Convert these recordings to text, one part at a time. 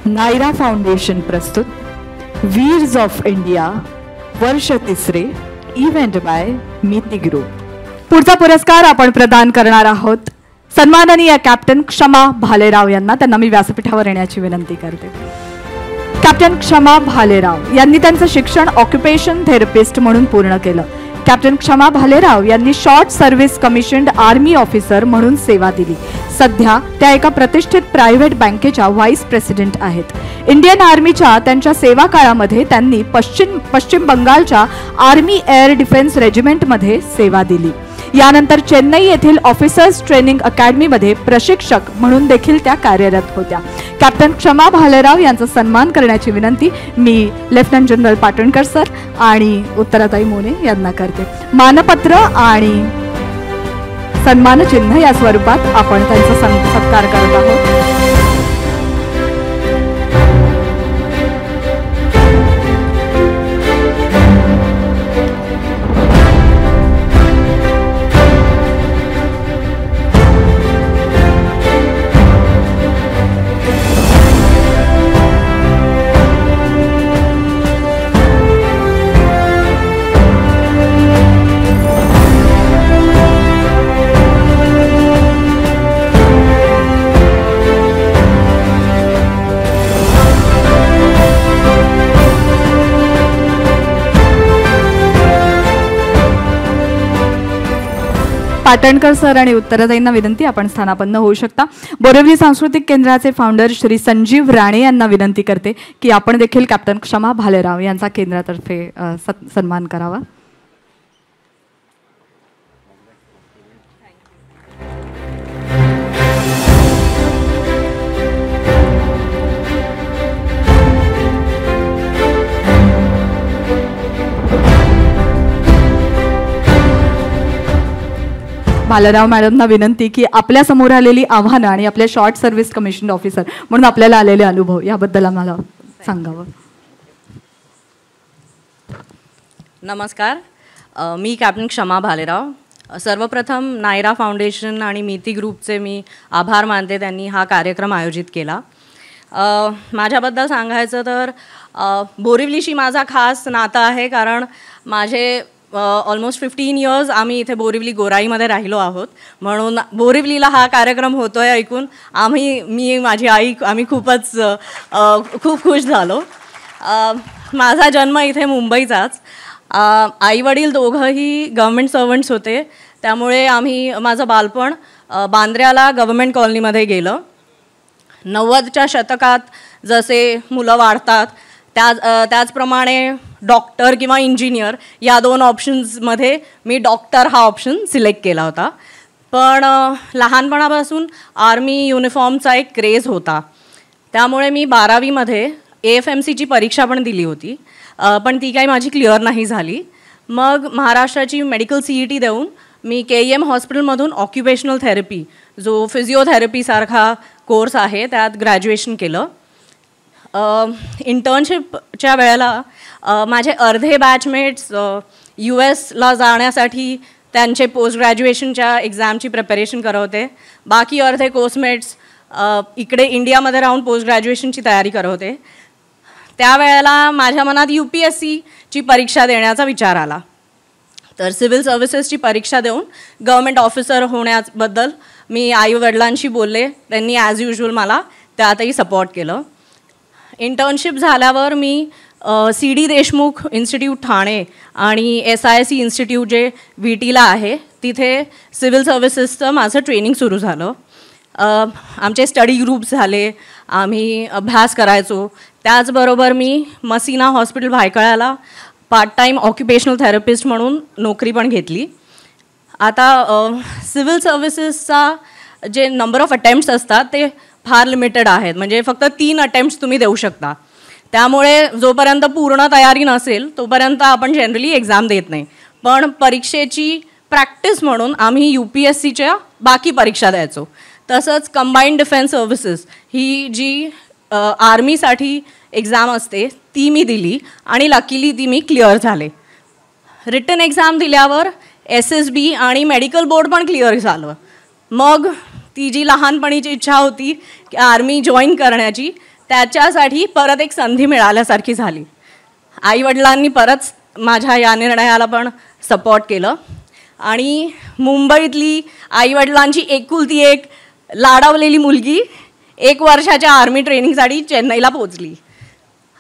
Naira foundation प्रस्तुत वीर्स of India वर्ष तिसरे इव्हेंट बाय मिती ग्रुप। पुढचा पुरस्कार आपण प्रदान करणार आहोत सन्माननीय कॅप्टन क्षमा भालेराव यांना। त्यांना मी व्यासपीठावर येण्याची विनंती करते। कॅप्टन क्षमा भालेराव यांनी त्यांचं शिक्षण ऑक्युपेशन थेरपिस्ट म्हणून पूर्ण केलं। कॅप्टन क्षमा भालेराव यांनी short service commissioned army officer म्हणून सेवा दिली। सध्या त्या एका प्रतिष्ठित प्रायव्हेट बँकेच्या व्हाईस प्रेसिडेंट आहेत। इंडियन आर्मीच्या त्यांच्या सेवा काळामध्ये त्यांनी पश्चिम बंगालच्या आर्मी एअर डिफेन्स रेजिमेंटमध्ये सेवा दिली। यानंतर चेन्नई येथील ऑफिसर्स ट्रेनिंग अकॅडमीमध्ये प्रशिक्षक म्हणून देखील त्या कार्यरत होत्या। कॅप्टन क्षमा भालेराव यांचा सन्मान करण्याची विनंती मी लेफ्टनंट जनरल पाटणकर सर आणि उत्तराताई मोने यांना करते। मानपत्र आणि सन्मान चिन्ह या स्वरूपात आपण त्यांचा सत्कार करत आहोत। पाटणकर सर आणि उत्तराताईंना विनंती आपण स्थानापन्न होऊ शकता। बोरिवली सांस्कृतिक केंद्राचे फाउंडर श्री संजीव राणे यांना विनंती करते की आपण देखील कॅप्टन क्षमा भालेराव यांचा केंद्रातर्फे सन्मान करावा। भालेराव मॅडमना विनंती की आपल्या समोर आलेली आव्हानं आणि आपल्या शॉर्ट सर्व्हिस कमिशन ऑफिसर म्हणून आपल्याला आलेले अनुभव याबद्दल आम्हाला सांगावं। नमस्कार, मी कॅप्टन क्षमा भालेराव। सर्वप्रथम नायरा फाउंडेशन आणि मिती ग्रुपचे मी आभार मानते, त्यांनी हा कार्यक्रम आयोजित केला। माझ्याबद्दल सांगायचं तर बोरिवलीशी माझा खास नातं आहे, कारण माझे ऑलमोस्ट 15 इयर्स आम्ही इथे बोरिवली गोराईमध्ये राहिलो आहोत, म्हणून बोरिवलीला हा कार्यक्रम होतोय ऐकून मी माझी आई आम्ही खूप खुश झालो। माझा जन्म इथे मुंबईचाच। आई वडील दोघंही गव्हर्मेंट सर्वंट्स होते, त्यामुळे माझं बालपण बांद्र्याला गव्हर्मेंट कॉलनीमध्ये गेलं। 90च्या शतकात जसे मुलं वाढतात त्याचप्रमाणे डॉक्टर किंवा इंजिनियर या दोन ऑप्शन्समध्ये मी डॉक्टर हा ऑप्शन सिलेक्ट केला होता। पण लहानपणापासून आर्मी युनिफॉर्मचा एक क्रेज होता, त्यामुळे मी 12वीमध्ये AFMCची परीक्षा पण दिली होती, पण ती काही माझी क्लिअर नाही झाली। मग महाराष्ट्राची मेडिकल CET देऊन मी KEM हॉस्पिटलमधून ऑक्युपेशनल थेरपी जो फिजिओथेरपीसारखा कोर्स आहे त्यात ग्रॅज्युएशन केलं। इंटर्नशिपच्या वेळेला माझे अर्धे बॅचमेट्स US जाण्यासाठी त्यांचे पोस्ट ग्रॅज्युएशनच्या एक्झामची प्रिपरेशन करत होते, बाकी अर्धे कोर्समेट्स इकडे इंडियामध्ये राहून पोस्ट ग्रॅज्युएशनची तयारी करत होते। त्यावेळेला माझ्या मनात UPSCची परीक्षा देण्याचा विचार आला, तर सिव्हिल सर्व्हिसेसची परीक्षा देऊन गव्हर्मेंट ऑफिसर होण्याबद्दल मी आईवडिलांशी बोलले, त्यांनी ॲज युजल मला त्यातही सपोर्ट केलं। इंटर्नशिप झाल्यावर मी CD देशमुख इन्स्टिट्यूट ठाणे आणि SIC इन्स्टिट्यूट जे VTला आहे तिथे सिव्हिल सर्व्हिसेसचं माझं ट्रेनिंग सुरू झालं। आमचे स्टडी ग्रुप्स झाले, आम्ही अभ्यास करायचो। त्याचबरोबर मी मसिना हॉस्पिटल भायखळ्याला पार्ट टाईम ऑक्युपेशनल थेरपिस्ट म्हणून नोकरी पण घेतली। आता सिव्हिल सर्व्हिसेसचा जे नंबर ऑफ अटेम्प्ट्स असतात ते फार लिमिटेड आहेत, म्हणजे फक्त 3 अटेम्प्ट्स तुम्ही देऊ शकता, त्यामुळे जोपर्यंत पूर्ण तयारी नसेल तोपर्यंत आपण जनरली एक्झाम देत नाही। पण परीक्षेची प्रॅक्टिस म्हणून आम्ही UPSCच्या बाकी परीक्षा द्यायचो। तसंच कंबाईंड डिफेन्स सर्व्हिसेस ही जी आर्मीसाठी एक्झाम असते ती मी दिली आणि लकीली ती मी क्लिअर झाले। रिटन एक्झाम दिल्यावर SSB आणि मेडिकल बोर्ड पण क्लिअर झालं। मग ती जी लहानपणीची इच्छा होती की आर्मी जॉईन करण्याची त्याच्यासाठी परत एक संधी मिळाल्यासारखी झाली. आईवडिलांनी परत माझ्या या निर्णयाला पण सपोर्ट केलं आणि मुंबईतली आईवडिलांची एकुलती एक लाडावलेली मुलगी 1 वर्षाच्या आर्मी ट्रेनिंगसाठी चेन्नईला पोचली.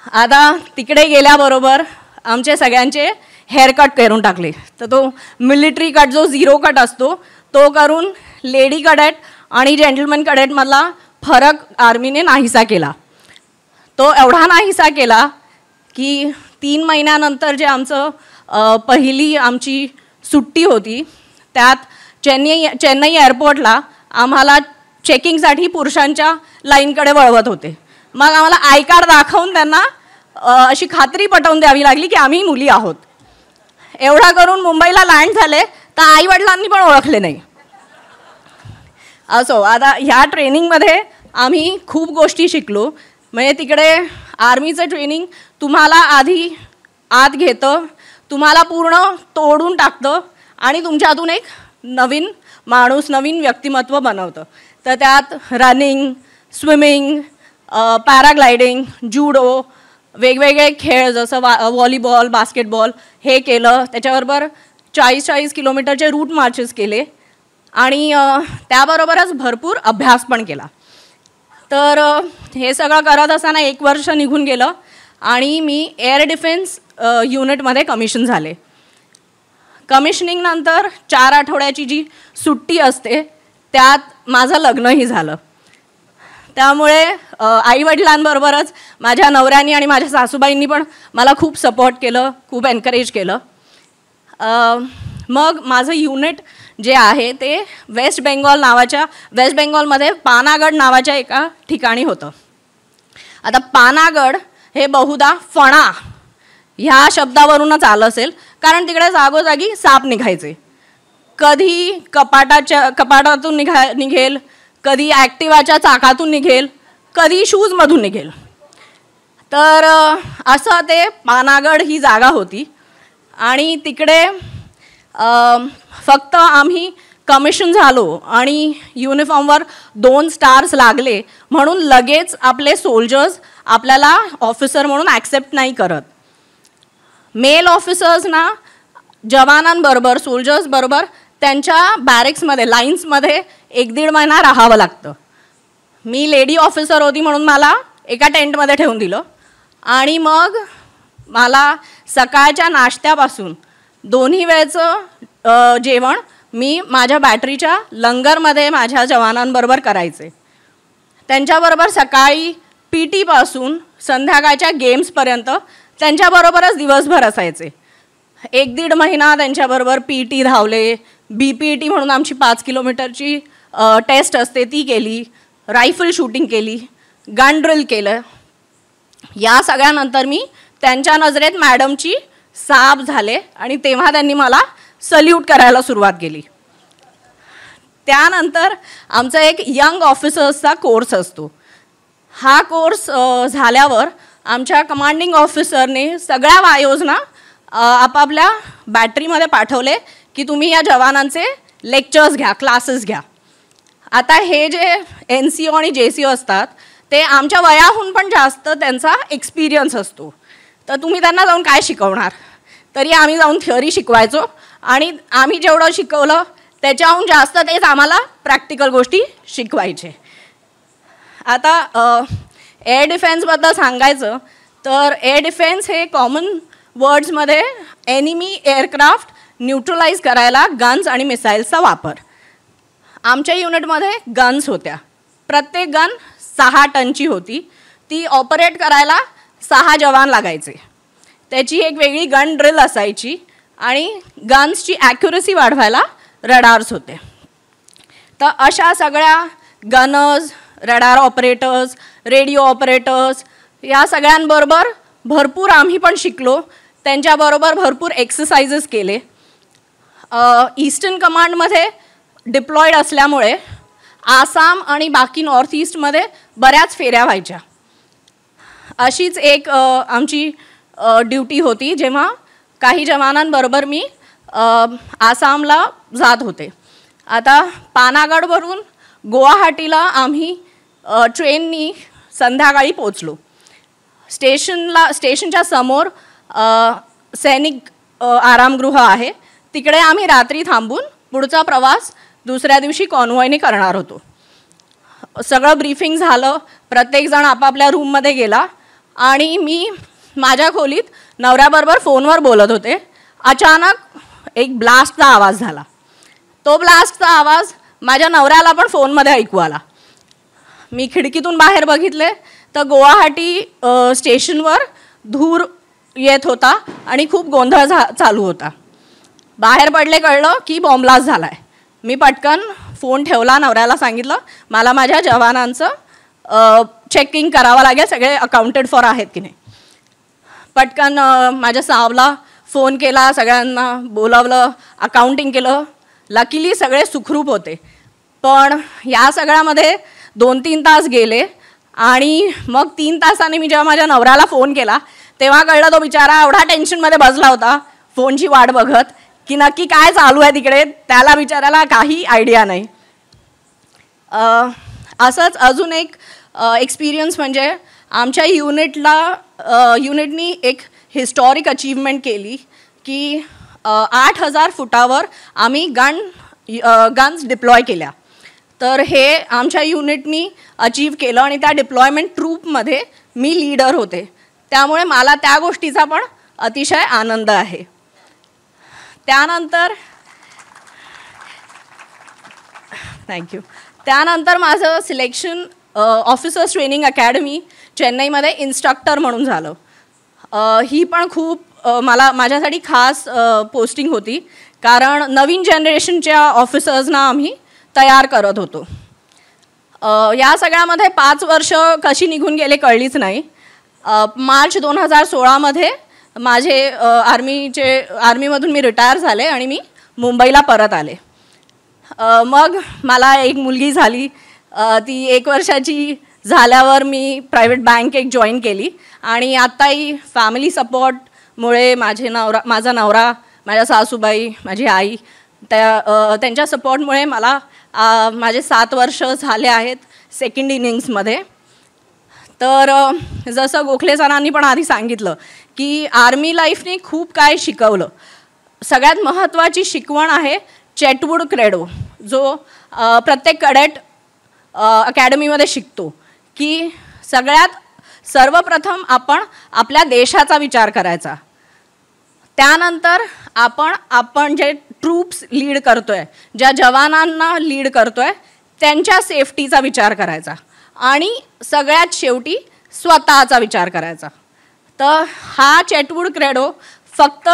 आता तिकडे गेल्याबरोबर आमचे सगळ्यांचे हेअरकट करून टाकले. तर तो मिलिटरी कट जो 0 कट असतो तो करून लेडी कडेट आणि जेंटलमॅन कडेटमधला फरक आर्मीने नाहीसा केला. तो एवढा नाहीसा केला की 3 महिन्यानंतर जे आमचं पहिली आमची सुट्टी होती त्यात चेन्नई एअरपोर्टला आम्हाला चेकिंगसाठी पुरुषांच्या लाईनकडे वळवत होते. मग आम्हाला आय कार्ड दाखवून त्यांना अशी खात्री पटवून द्यावी लागली की आम्ही मुली आहोत. एवढा करून मुंबईला लँड झाले तर आईवडिलांनी पण ओळखले नाही. असो, आता ह्या ट्रेनिंगमध्ये आम्ही खूप गोष्टी शिकलो. म्हणजे तिकडे आर्मीचं ट्रेनिंग तुम्हाला आधी आत घेतं, तुम्हाला पूर्ण तोडून टाकतं आणि तुमच्यातून एक नवीन माणूस, नवीन व्यक्तिमत्व बनवतं. तर त्यात रनिंग, स्विमिंग, पॅराग्लायडिंग, जुडो, वेगवेगळे खेळ जसं व्हॉलीबॉल, बास्केटबॉल हे केलं. त्याच्याबरोबर 40-40 किलोमीटरचे रूट मार्चेस केले आणि त्याबरोबरच भरपूर अभ्यास पण केला. तर हे सगळं करत असताना 1 वर्ष निघून गेलं आणि मी एअर डिफेन्स युनिटमध्ये कमिशन झाले. कमिशनिंगनंतर 4 आठवड्याची जी सुट्टी असते त्यात माझं लग्नही झालं. त्यामुळे आईवडिलांबरोबरच माझ्या नवऱ्यानी आणि माझ्या सासूबाईंनी पण मला खूप सपोर्ट केलं, खूप एनकरेज केलं. मग माझं युनिट जे आहे ते वेस्ट बेंगॉलमध्ये पानागड नावाच्या एका ठिकाणी होतं. आता पानागड हे बहुधा फणा ह्या शब्दावरूनच आलं असेल, कारण तिकडे जागोजागी साप निघायचे. कधी कपाटातून निघेल, कधी ॲक्टिवाच्या चाकातून निघेल, कधी शूजमधून निघेल. तर असं ते पानागड ही जागा होती आणि तिकडे फक्त आम्ही कमिशन झालो आणि युनिफॉर्मवर 2 स्टार्स लागले म्हणून लगेच आपले सोल्जर्स आपल्याला ऑफिसर म्हणून ॲक्सेप्ट नाही करत. मेल ऑफिसर्सना जवानांबरोबर, सोल्जर्सबरोबर त्यांच्या बॅरेक्समध्ये, लाईन्समध्ये 1-1.5 महिना राहावं लागतं. मी लेडी ऑफिसर होती म्हणून मला एका टेंटमध्ये ठेवून दिलं आणि मग मला सकाळच्या नाश्त्यापासून 2 वेळचं जेवण मी माझ्या बॅटरीच्या लंगरमध्ये माझ्या जवानांबरोबर करायचे. त्यांच्याबरोबर सकाळी PT पासून संध्याकाळच्या गेम्सपर्यंत त्यांच्याबरोबरच दिवसभर असायचे. 1-1.5 महिना त्यांच्याबरोबर PT धावले. BPT म्हणून आमची 5 किलोमीटरची टेस्ट असते ती केली, रायफल शूटिंग केली, गन ड्रिल केलं. या सगळ्यानंतर मी त्यांच्या नजरेत मॅडमची साब झाले आणि तेव्हा त्यांनी मला सल्यूट करायला सुरुवात केली. त्यानंतर आमचा एक यंग ऑफिसर्सचा कोर्स असतो. हा कोर्स झाल्यावर आमच्या कमांडिंग ऑफिसरने सगळ्या वायोजना आपापल्या बॅटरीमध्ये पाठवले की तुम्ही या जवानांचे लेक्चर्स घ्या, क्लासेस घ्या. आता हे जे NCO आणि JCO असतात ते आमच्या वयाहून पण जास्त त्यांचा एक्सपिरियन्स असतो. तर तुम्ही त्यांना जाऊन काय शिकवणार? तरी आम्ही जाऊन थिअरी शिकवायचो आणि आम्ही जेवढं शिकवलं त्याच्याहून जास्त तेच आम्हाला प्रॅक्टिकल गोष्टी शिकवायचे. आता एअर डिफेन्सबद्दल सांगायचं तर एअर डिफेन्स हे कॉमन वर्ड्समध्ये एनिमी एअरक्राफ्ट न्यूट्रलाइज करायला गन्स आणि मिसाईल्सचा वापर. आमच्या युनिटमध्ये गन्स होत्या. प्रत्येक गन 6 टनची होती. ती ऑपरेट करायला 6 जवान लागायचे. त्याची एक वेगळी गन ड्रिल असायची आणि गन्सची ॲक्युरसी वाढवायला रडार्स होते. तर अशा सगळ्या Gunners, radar operators, radio operators या सगळ्यांबरोबर भरपूर आम्ही पण शिकलो. त्यांच्याबरोबर भरपूर एक्सरसाइजेस केले. ईस्टर्न कमांडमध्ये डिप्लॉईड असल्यामुळे आसाम आणि बाकी नॉर्थ ईस्टमध्ये बऱ्याच फेऱ्या व्हायच्या. अशीच एक आमची ड्युटी होती जेव्हा काही जवानांबरोबर मी आसामला जात होते. आता पानागडवरून गुवाहाटीला आम्ही ट्रेननी संध्याकाळी पोचलो. स्टेशनच्या समोर सैनिक आरामगृह आहे, तिकडे आम्ही रात्री थांबून पुढचा प्रवास दुसऱ्या दिवशी कॉन्वॉयने करणार होतो. सगळं ब्रीफिंग झालं, प्रत्येकजण आपापल्या रूममध्ये गेला आणि मी माझ्या खोलीत नवऱ्याबरोबर फोनवर बोलत होते. अचानक एक ब्लास्टचा आवाज झाला. तो ब्लास्टचा आवाज माझ्या नवऱ्याला पण फोनमध्ये ऐकू आला. मी खिडकीतून बाहेर बघितले तर गुवाहाटी स्टेशनवर धूर येत होता आणि खूप गोंधळ चालू होता. बाहेर पडले, कळलं की बॉम्ब झाला आहे. मी पटकन फोन ठेवला, नवऱ्याला सांगितलं मला माझ्या जवानांचं चेकिंग करावं लागेल, सगळे अकाउंटेड फॉर आहेत की नाही. पटकन माझ्या सावला फोन केला, सगळ्यांना बोलावलं, अकाउंटिंग केलं. लकीली सगळे सुखरूप होते. पण या सगळ्यामध्ये 2-3 तास गेले आणि मग 3 तासांनी मी जेव्हा माझ्या नवऱ्याला फोन केला तेव्हा कळलं तो बिचारा एवढा टेन्शनमध्ये बसला होता फोनची वाट बघत की नक्की काय चालू आहे तिकडे, त्याला बिचारायला काही आयडिया नाही. असंच अजून एक एक्सपिरियन्स म्हणजे आमच्या युनिटनी एक हिस्टॉरिक अचीवमेंट केली की 8,000 फुटावर आम्ही गन्स डिप्लॉय केल्या. तर हे आमच्या युनिटनी अचीव केलं आणि त्या डिप्लॉयमेंट ट्रूपमध्ये मी लीडर होते. त्यामुळे मला त्या गोष्टीचा पण अतिशय आनंद आहे. त्यानंतर माझं सिलेक्शन ऑफिसर्स ट्रेनिंग अकॅडमी चेन्नईमध्ये इन्स्ट्रक्टर म्हणून झालं. ही पण खूप माझ्यासाठी खास पोस्टिंग होती, कारण नवीन जनरेशनच्या ऑफिसर्सना आम्ही तयार करत होतो. या सगळ्यामध्ये 5 वर्ष कशी निघून गेले कळलीच नाही. मार्च 2016मध्ये माझे आर्मीमधून मी रिटायर झाले आणि मी मुंबईला परत आले. मग मला एक मुलगी झाली. ती 1 वर्षाची झाल्यावर मी प्रायव्हेट बँक एक जॉईन केली आणि आत्ताही फॅमिली सपोर्टमुळे माझा नवरा, माझ्या सासूबाई, माझी आई त्यांच्या सपोर्टमुळे मला माझे 7 वर्ष झाले आहेत सेकंड इनिंग्समध्ये. तर जसं गोखले सरांनी पण आधी सांगितलं की आर्मी लाईफने खूप काय शिकवलं. सगळ्यात महत्त्वाची शिकवण आहे चॅटवूड क्रेडो, जो प्रत्येक कॅडेट अकॅडमीमध्ये शिकतो की सर्वप्रथम आपण आपल्या देशाचा विचार करायचा. त्यानंतर आपण जे ट्रूप्स लीड करतोय, ज्या जवानांना लीड करतोय त्यांच्या सेफ्टीचा विचार करायचा आणि सगळ्यात शेवटी स्वतःचा विचार करायचा. तर हा चॅटवूड क्रेडो फक्त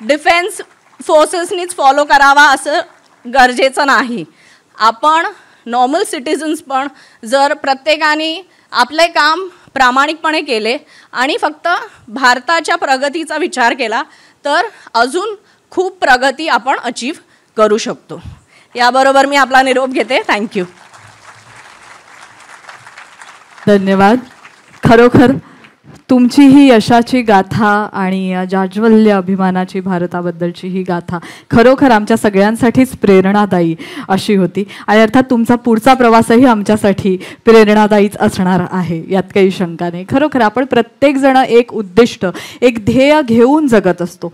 डिफेन्स फोर्सेसनीच फॉलो करावा असं गरजेचं नाही. आपण नॉर्मल सिटिझन्स पण जर प्रत्येकाने आपले काम प्रामाणिकपणे केले आणि फक्त भारताच्या प्रगतीचा विचार केला तर अजून खूप प्रगती आपण अचीव करू शकतो. याबरोबर मी आपला निरोप घेते. थँक्यू. धन्यवाद. खरोखर तुमची ही यशाची गाथा आणि जाज्वल्य अभिमानाची भारताबद्दलची ही गाथा खरोखर आमच्या सगळ्यांसाठीच प्रेरणादायी अशी होती आणि अर्थात तुमचा पुढचा प्रवासही आमच्यासाठी प्रेरणादायीच असणार आहे, यात काही शंका नाही. खरोखर आपण प्रत्येकजण एक उद्दिष्ट, एक ध्येय घेऊन जगत असतो.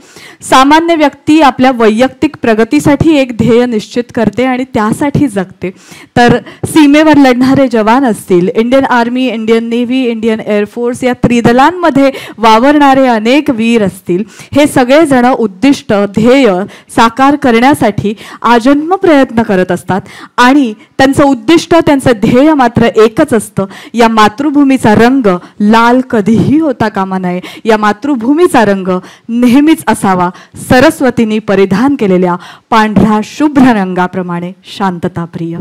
सामान्य व्यक्ती आपल्या वैयक्तिक प्रगतीसाठी एक ध्येय निश्चित करते आणि त्यासाठी जगते. तर सीमेवर लढणारे जवान असतील, Indian army, Indian navy, Indian air force या त्रिदला मध्ये वावरणारे अनेक वीर असतील, हे सगळेजण उद्दिष्ट, ध्येय साकार करण्यासाठी आजन्म प्रयत्न करत असतात आणि त्यांचं उद्दिष्ट, त्यांचं ध्येय मात्र एकच असतं. या मातृभूमीचा रंग लाल कधीही होता कामा नये. या मातृभूमीचा रंग नेहमीच असावा सरस्वतींनी परिधान केलेल्या पांढऱ्या शुभ्र रंगाप्रमाणे शांतताप्रिय.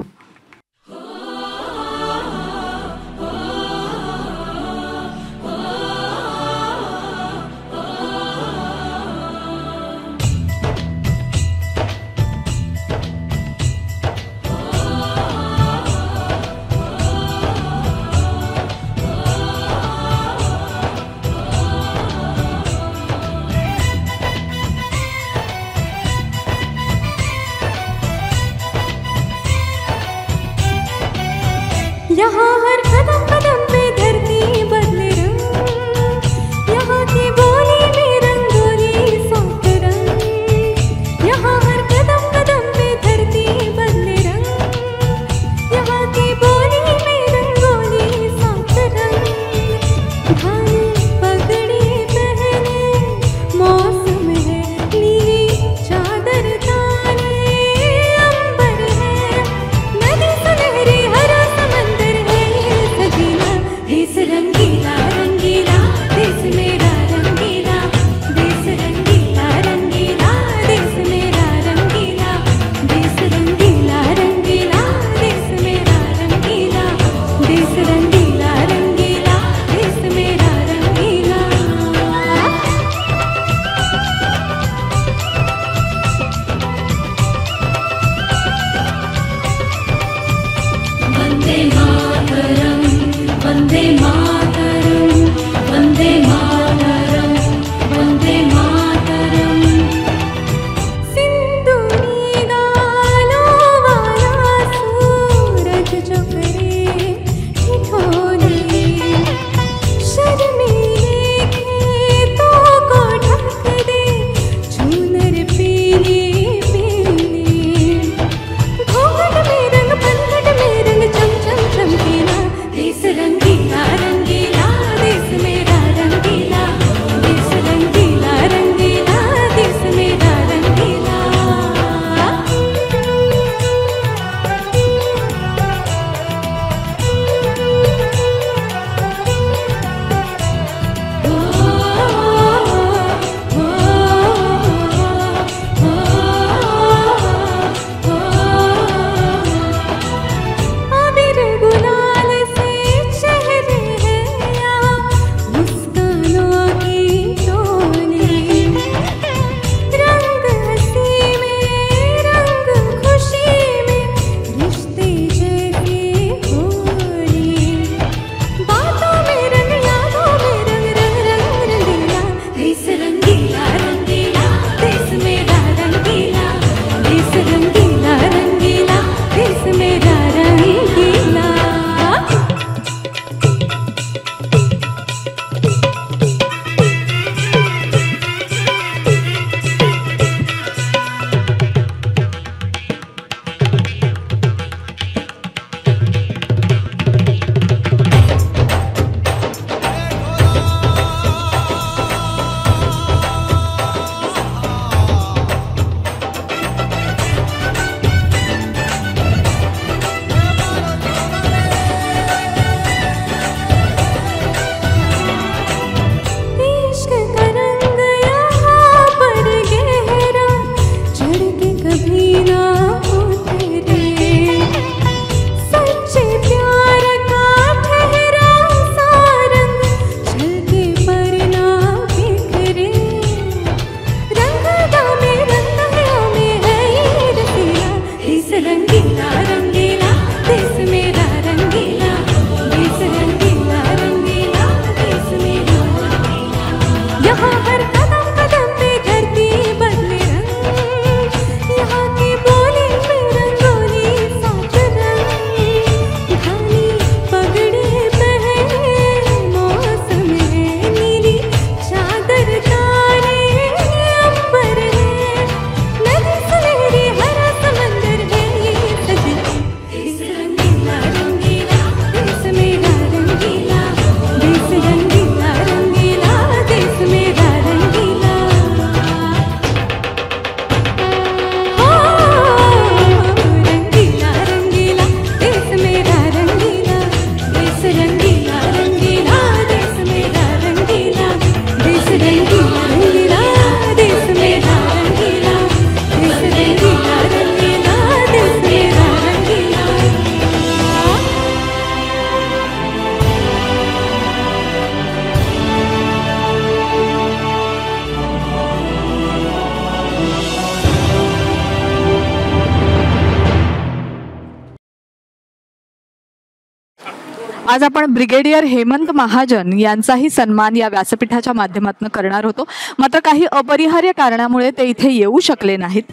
आज आपण ब्रिगेडियर हेमंत महाजन यांचाही सन्मान या व्यासपीठाच्या माध्यमातून करणार होतो, मात्र काही अपरिहार्य कारणामुळे ते इथे येऊ शकले नाहीत.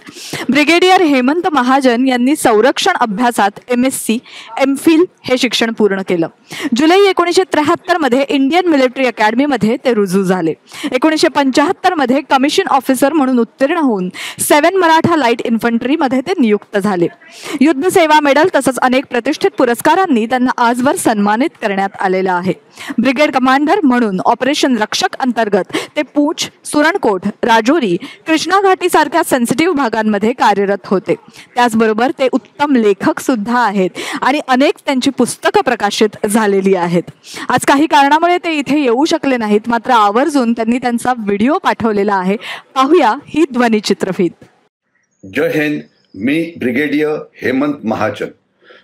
ब्रिगेडियर हेमंत महाजन यांनी संरक्षण अभ्यासात MSc MPhil हे शिक्षण पूर्ण केलं. जुलै 1973 मध्ये इंडियन मिलिटरी अकॅडमीमध्ये ते रुजू झाले. 1975 मध्ये कमिशन ऑफिसर म्हणून उत्तीर्ण होऊन 7 मराठा लाईट इन्फंट्रीमध्ये ते नियुक्त झाले. युद्ध सेवा मेडल तसंच अनेक प्रतिष्ठित पुरस्कारांनी त्यांना आजवर सन्मानित सन्मानित करण्यात आलेलं आहे. ब्रिगेड कमांडर म्हणून ऑपरेशन रक्षक अंतर्गत ते पूंछ, सुरणकोट, राजौरी, कृष्णा घाटी सारख्या सेन्सिटिव्ह भागांमध्ये कार्यरत होते. त्याचबरोबर ते उत्तम लेखक सुद्धा आहेत आणि अनेक त्यांची पुस्तकं प्रकाशित झालेली आहेत. आज काही कारणामुळे ते इथे येऊ शकले नाहीत, मात्र आवर्जून त्यांनी त्यांचा व्हिडिओ पाठवलेला आहे. पाहूया ही ध्वनी चित्रफीत. जय हिंद. मी ब्रिगेडियर हेमंत महाजन.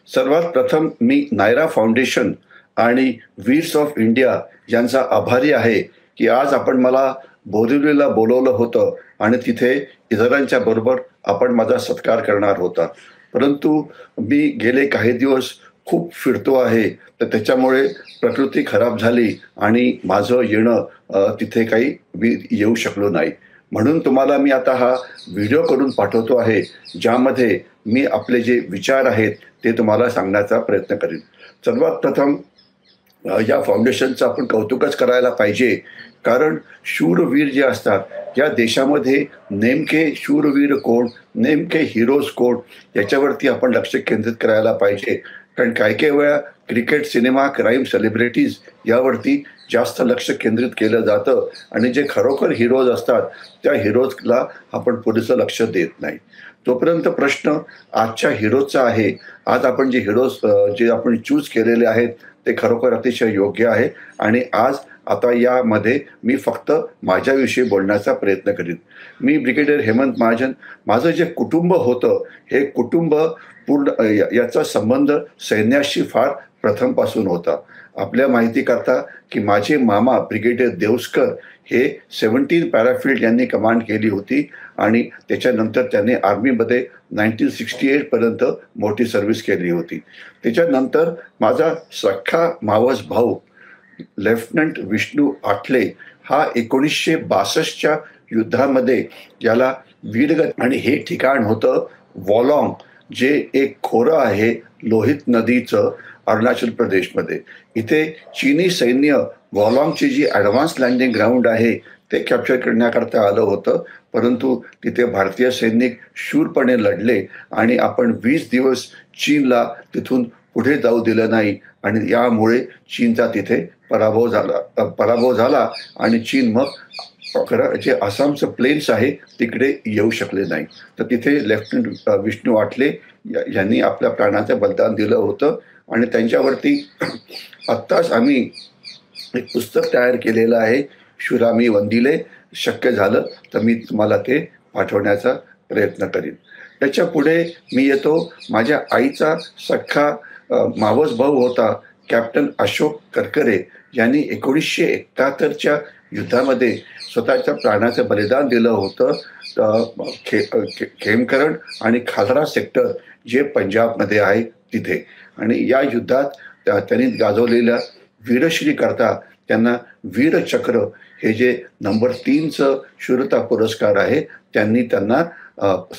सर्वात प्रथम मी नायरा फाउंडेशन आणि वीर्स ऑफ इंडिया यांचा आभारी आहे की आज आपण मला बोरिवलीला बोलवलं होतं आणि तिथे इतरांच्या बरोबर आपण माझा सत्कार करणार होता. परंतु मी गेले काही दिवस खूप फिरतो आहे, तर त्याच्यामुळे प्रकृती खराब झाली आणि माझं येणं तिथे काही मी येऊ शकलो नाही. म्हणून तुम्हाला मी आता हा व्हिडिओ करून पाठवतो आहे, ज्यामध्ये मी आपले जे विचार आहेत ते तुम्हाला सांगण्याचा प्रयत्न करीन. सर्वात प्रथम या फाउंडेशनचं आपण कौतुकच करायला पाहिजे, कारण शूरवीर जे असतात या देशामध्ये नेमके शूरवीर कोण, नेमके हिरोज कोण याच्यावरती आपण लक्ष केंद्रित करायला पाहिजे. कारण काही वेळा क्रिकेट, सिनेमा, क्राईम, सेलिब्रिटीज यावरती जास्त लक्ष केंद्रित केलं जातं आणि जे खरोखर हिरोज असतात त्या हिरोजला आपण पुरेसं लक्ष देत नाही. तोपर्यंत प्रश्न आजच्या हिरोजचा आहे. आज आपण जे हिरोज जे आपण चूज केलेले आहेत ते खरोखर अतिशय योग्य आहे आणि आज आता यामध्ये मी फक्त माझ्याविषयी बोलण्याचा प्रयत्न करीन. मी ब्रिगेडियर हेमंत महाजन. माझं जे कुटुंब होतं हे कुटुंब पूर्ण याचा संबंध सैन्याशी फार प्रथमपासून होता. आपल्या माहितीकरता की माझे मामा ब्रिगेडियर देवस्कर हे 17 पॅराफिल्ड यांनी कमांड केली होती आणि त्याच्यानंतर त्यांनी आर्मीमध्ये 1968 पर्यंत मोठी सर्व्हिस केली होती. त्याच्यानंतर माझा सख्खा मावस भाऊ लेफ्टनंट विष्णू आठले हा 1962च्या युद्धामध्ये याला वीरगती, आणि हे ठिकाण होतं वॉलॉंग, जे एक खोरं आहे लोहित नदीचं अरुणाचल प्रदेशमध्ये. इथे चीनी सैन्य वॉलॉंगची जी ॲडव्हान्स लँडिंग ग्राउंड आहे ते कॅप्चर करण्याकरता आलं होतं, परंतु तिथे भारतीय सैनिक शूरपणे लढले आणि आपण 20 दिवस चीनला तिथून पुढे जाऊ दिलं नाही आणि यामुळे चीनचा तिथे पराभव झाला आणि चीन मग जे आसामचं प्लेन्स आहे तिकडे येऊ शकले नाही. तर तिथे लेफ्टनंट विष्णू आठले यांनी आपल्या प्राणाचं बलिदान दिलं होतं आणि त्यांच्यावरती आत्ताच आम्ही एक पुस्तक तयार केलेलं आहे, शूरामी वंदिले. शक्य झालं तर मी तुम्हाला ते पाठवण्याचा प्रयत्न करीन. त्याच्या पुढे मी येतो. माझ्या आईचा सख्खा मावस भाऊ होता कॅप्टन अशोक करकरे यांनी 1971च्या युद्धामध्ये स्वतःच्या प्राणाचं बलिदान दिलं होतं. खेमकरण आणि खालरा सेक्टर जे पंजाबमध्ये आहे तिथे. आणि या युद्धात त्यांनी गाजवलेल्या वीरश्री करता त्यांना वीरचक्र हे जे नंबर 3चं शूरता पुरस्कार आहे त्यांनी त्यांना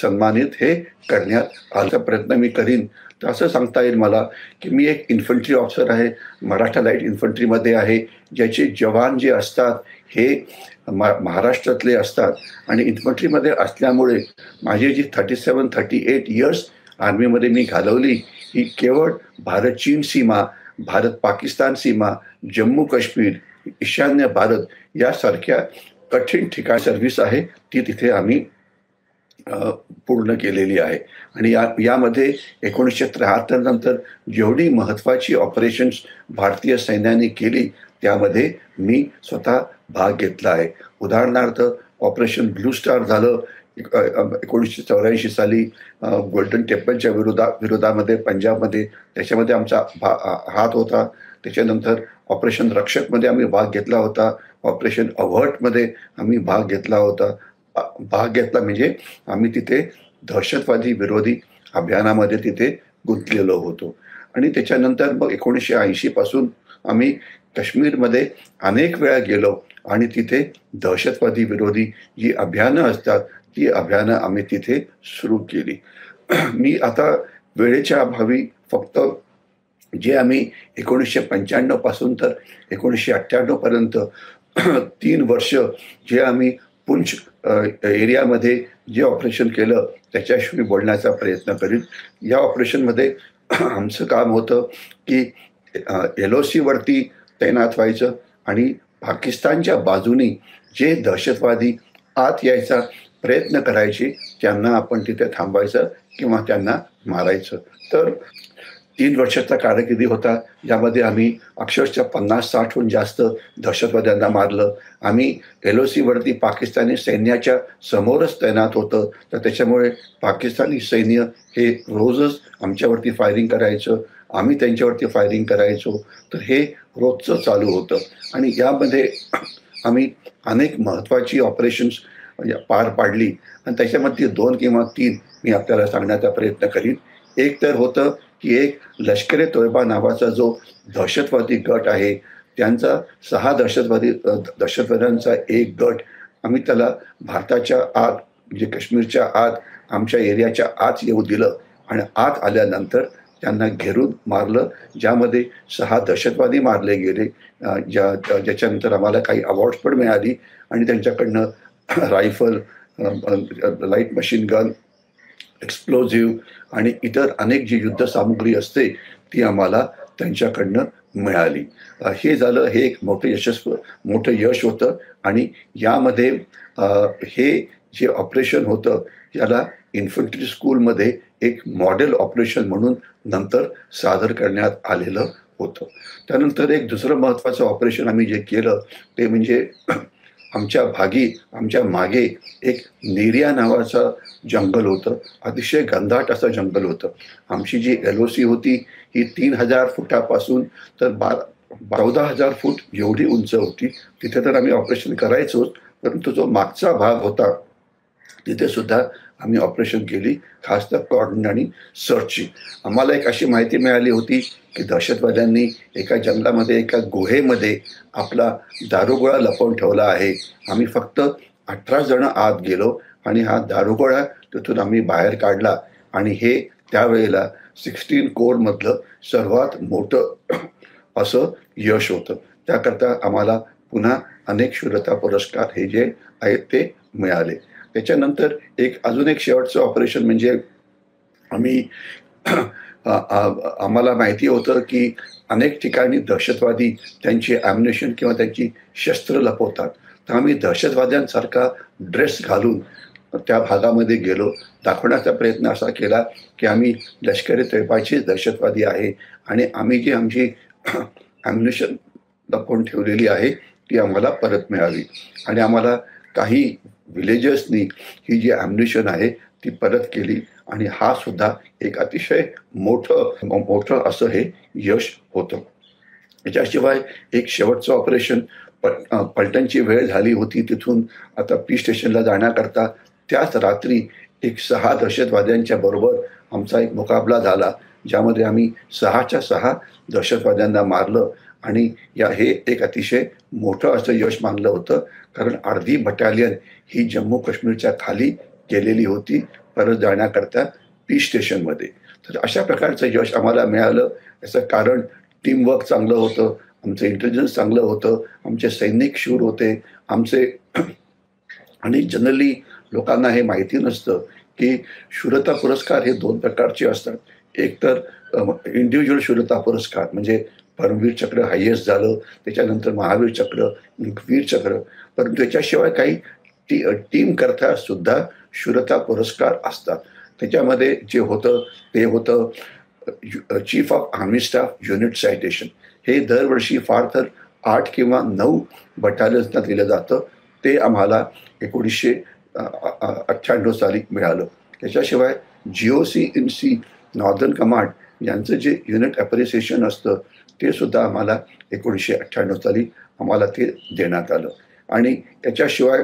सन्मानित हे करण्यात आल्याचा प्रयत्न मी करीन. तर असं सांगता येईल मला की मी एक इन्फंट्री ऑफिसर आहे, मराठा लाईट इन्फंट्रीमध्ये आहे, ज्याचे जवान जे असतात हे महाराष्ट्रातले असतात आणि इन्फंट्रीमध्ये असल्यामुळे माझी जी 37-38 इयर्स आर्मीमध्ये मी घालवली ही केवळ भारत चीन सीमा, भारत पाकिस्तान सीमा, जम्मू काश्मीर, ईशान्य भारत यासारख्या कठीण ठिकाणी सर्व्हिस आहे ती तिथे आम्ही पूर्ण केलेली आहे. आणि यामध्ये 1973 नंतर जेवढी महत्त्वाची ऑपरेशन्स भारतीय सैन्याने केली त्यामध्ये मी स्वतः भाग घेतला आहे. उदाहरणार्थ ऑपरेशन ब्लू स्टार झालं 1984 साली गोल्डन टेम्पलच्या विरोधामध्ये पंजाबमध्ये, त्याच्यामध्ये आमचा हात होता. त्याच्यानंतर ऑपरेशन रक्षकमध्ये आम्ही भाग घेतला होता. ऑपरेशन अव्हर्टमध्ये आम्ही भाग घेतला होता. भाग घेतला म्हणजे आम्ही तिथे दहशतवादी विरोधी अभियानामध्ये तिथे गुंतलेलो होतो. आणि त्याच्यानंतर मग 1980 पासून आम्ही काश्मीरमध्ये अनेक वेळा गेलो आणि तिथे दहशतवादी विरोधी जी अभियानं असतात ती अभियानं आम्ही तिथे सुरू केली. मी आता वेळेच्या अभावी फक्त जे आम्ही 1995 पासून तर 1998 पर्यंत 3 वर्ष जे आम्ही पुंछ एरियामध्ये जे ऑपरेशन केलं त्याच्याशी बोलण्याचा प्रयत्न करीन. या ऑपरेशनमध्ये आमचं काम होतं की LOC वरती तैनात व्हायचं आणि पाकिस्तानच्या बाजूनी जे दहशतवादी आत यायचा प्रयत्न करायचे त्यांना आपण तिथे थांबायचं किंवा त्यांना मारायचं. तर 3 वर्षाचा कालावधी होता, ज्यामध्ये आम्ही अक्षरशः 50-60हून जास्त दहशतवाद्यांना मारलं. आम्ही LOC वरती पाकिस्तानी सैन्याच्या समोरच तैनात होतं, तर त्याच्यामुळे पाकिस्तानी सैन्य हे रोजच आमच्यावरती फायरिंग करायचं, आम्ही त्यांच्यावरती फायरिंग करायचो. तर हे रोजचं चालू होतं आणि यामध्ये आम्ही अनेक महत्त्वाची ऑपरेशन्स पार पाडली आणि त्याच्यामध्ये 2 किंवा 3 मी आपल्याला सांगण्याचा प्रयत्न करीन. एक तर होतं की एक लष्कर-ए-तोयबा नावाचा जो दहशतवादी गट आहे, त्यांचा 6 दहशतवाद्यांचा एक गट आम्ही त्याला भारताच्या आत म्हणजे काश्मीरच्या आत आमच्या एरियाच्या आत येऊ दिलं आणि आत आल्यानंतर त्यांना घेरून मारलं, ज्यामध्ये 6 दहशतवादी मारले गेले. ज्याच्यानंतर आम्हाला काही अवॉर्ड्स पण मिळाली आणि त्यांच्याकडनं rifle, light machine gun, explosive आणि इतर अनेक जी युद्धसामुग्री असते ती आम्हाला त्यांच्याकडनं मिळाली. हे झालं, हे एक मोठं यश होतं आणि यामध्ये हे जे ऑपरेशन होतं याला इन्फंट्री स्कूलमध्ये एक मॉडेल ऑपरेशन म्हणून नंतर सादर करण्यात आलेलं होतं. त्यानंतर एक दुसरं महत्त्वाचं ऑपरेशन आम्ही जे केलं ते म्हणजे आमच्या मागे एक नेरिया नावाचं जंगल होतं. अतिशय घनदाट असं जंगल होतं. आमची जी LOC होती ही 3000 फुटापासून तर 14,000 फूट एवढी उंच होती. तिथे तर आम्ही ऑपरेशन करायचोच, परंतु जो मागचा भाग होता तिथे सुद्धा आम्ही ऑपरेशन केली, खास तर कॉर्डन आणि सर्चची. आम्हाला एक अशी माहिती मिळाली होती की दहशतवाद्यांनी एका जंगलामध्ये एका गुहेमध्ये आपला दारुगोळा लपवून ठेवला आहे. आम्ही फक्त 18 जण आत गेलो आणि हा दारुगोळा तिथून आम्ही बाहेर काढला आणि हे त्यावेळेला 16 कोरमधलं सर्वात मोठं असं यश होतं. त्याकरता आम्हाला पुन्हा अनेक शूरता पुरस्कार हे जे आहेत ते मिळाले. त्याच्यानंतर अजून एक शेवटचं ऑपरेशन म्हणजे आम्हाला माहिती होतं की अनेक ठिकाणी दहशतवादी त्यांची ॲम्युनिशन किंवा त्यांची शस्त्र लपवतात. तर आम्ही दहशतवाद्यांसारखा ड्रेस घालून त्या भागामध्ये गेलो. दाखवण्याचा प्रयत्न असा केला की आम्ही लष्कर-ए-तोयबाचे दहशतवादी आहे आणि आम्ही जी आमची ॲम्युनिशन लपवून ठेवलेली आहे ती आम्हाला परत मिळावी आणि आम्हाला काही विलेजर्सनी ही जी ॲम्युनिशन आहे ती परत केली आणि हा सुद्धा एक अतिशय मोठं असं हे यश होतं. याच्याशिवाय एक शेवटचं ऑपरेशन पलटणची वेळ झाली होती. तिथून आता पीस स्टेशनला जाण्याकरता त्याच रात्री 6 दहशतवाद्यांच्या बरोबर आमचा एक मुकाबला झाला, ज्यामध्ये आम्ही 6च्या 6 दहशतवाद्यांना मारलं आणि हे एक अतिशय मोठं असं यश मानलं होतं, कारण अर्धी बटालियन ही जम्मू काश्मीरच्या खाली गेलेली होती परत जाण्याकरता पीस स्टेशनमध्ये. तर अशा प्रकारचं यश आम्हाला मिळालं. याचं कारण टीमवर्क चांगलं होतं, आमचं इंटेलिजन्स चांगलं होतं, आमचे सैनिक शूर होते आमचे. आणि जनरली लोकांना हे माहिती नसतं की शूरता पुरस्कार हे 2 प्रकारचे असतात. एक तर इंडिव्हिज्युअल शूरता पुरस्कार म्हणजे परमवीर चक्र हायेस्ट झालं, त्याच्यानंतर महावीर चक्र, वीर चक्र. परंतु याच्याशिवाय काही टीम करता सुद्धा शूरता पुरस्कार असतात. त्याच्यामध्ये जे होतं ते होतं chief of army staff unit citation. हे दरवर्षी फार तर 8 किंवा 9 बटालियन्सना दिलं जातं. ते आम्हाला 1998 साली मिळालं. त्याच्याशिवाय GOC-in-C नॉर्दर्न कमांड यांचं जे युनिट ॲप्रिसिएशन असतं ते सुद्धा आम्हाला 1998 साली आम्हाला ते देण्यात आलं. आणि त्याच्याशिवाय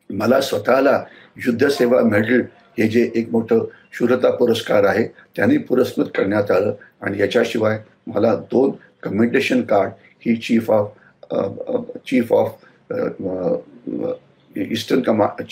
मला स्वतःला युद्धसेवा मेडल हे जे एक मोठं शूरता पुरस्कार आहे त्यांनी पुरस्कृत करण्यात आलं. आणि याच्याशिवाय मला 2 commendation card he chief of eastern command,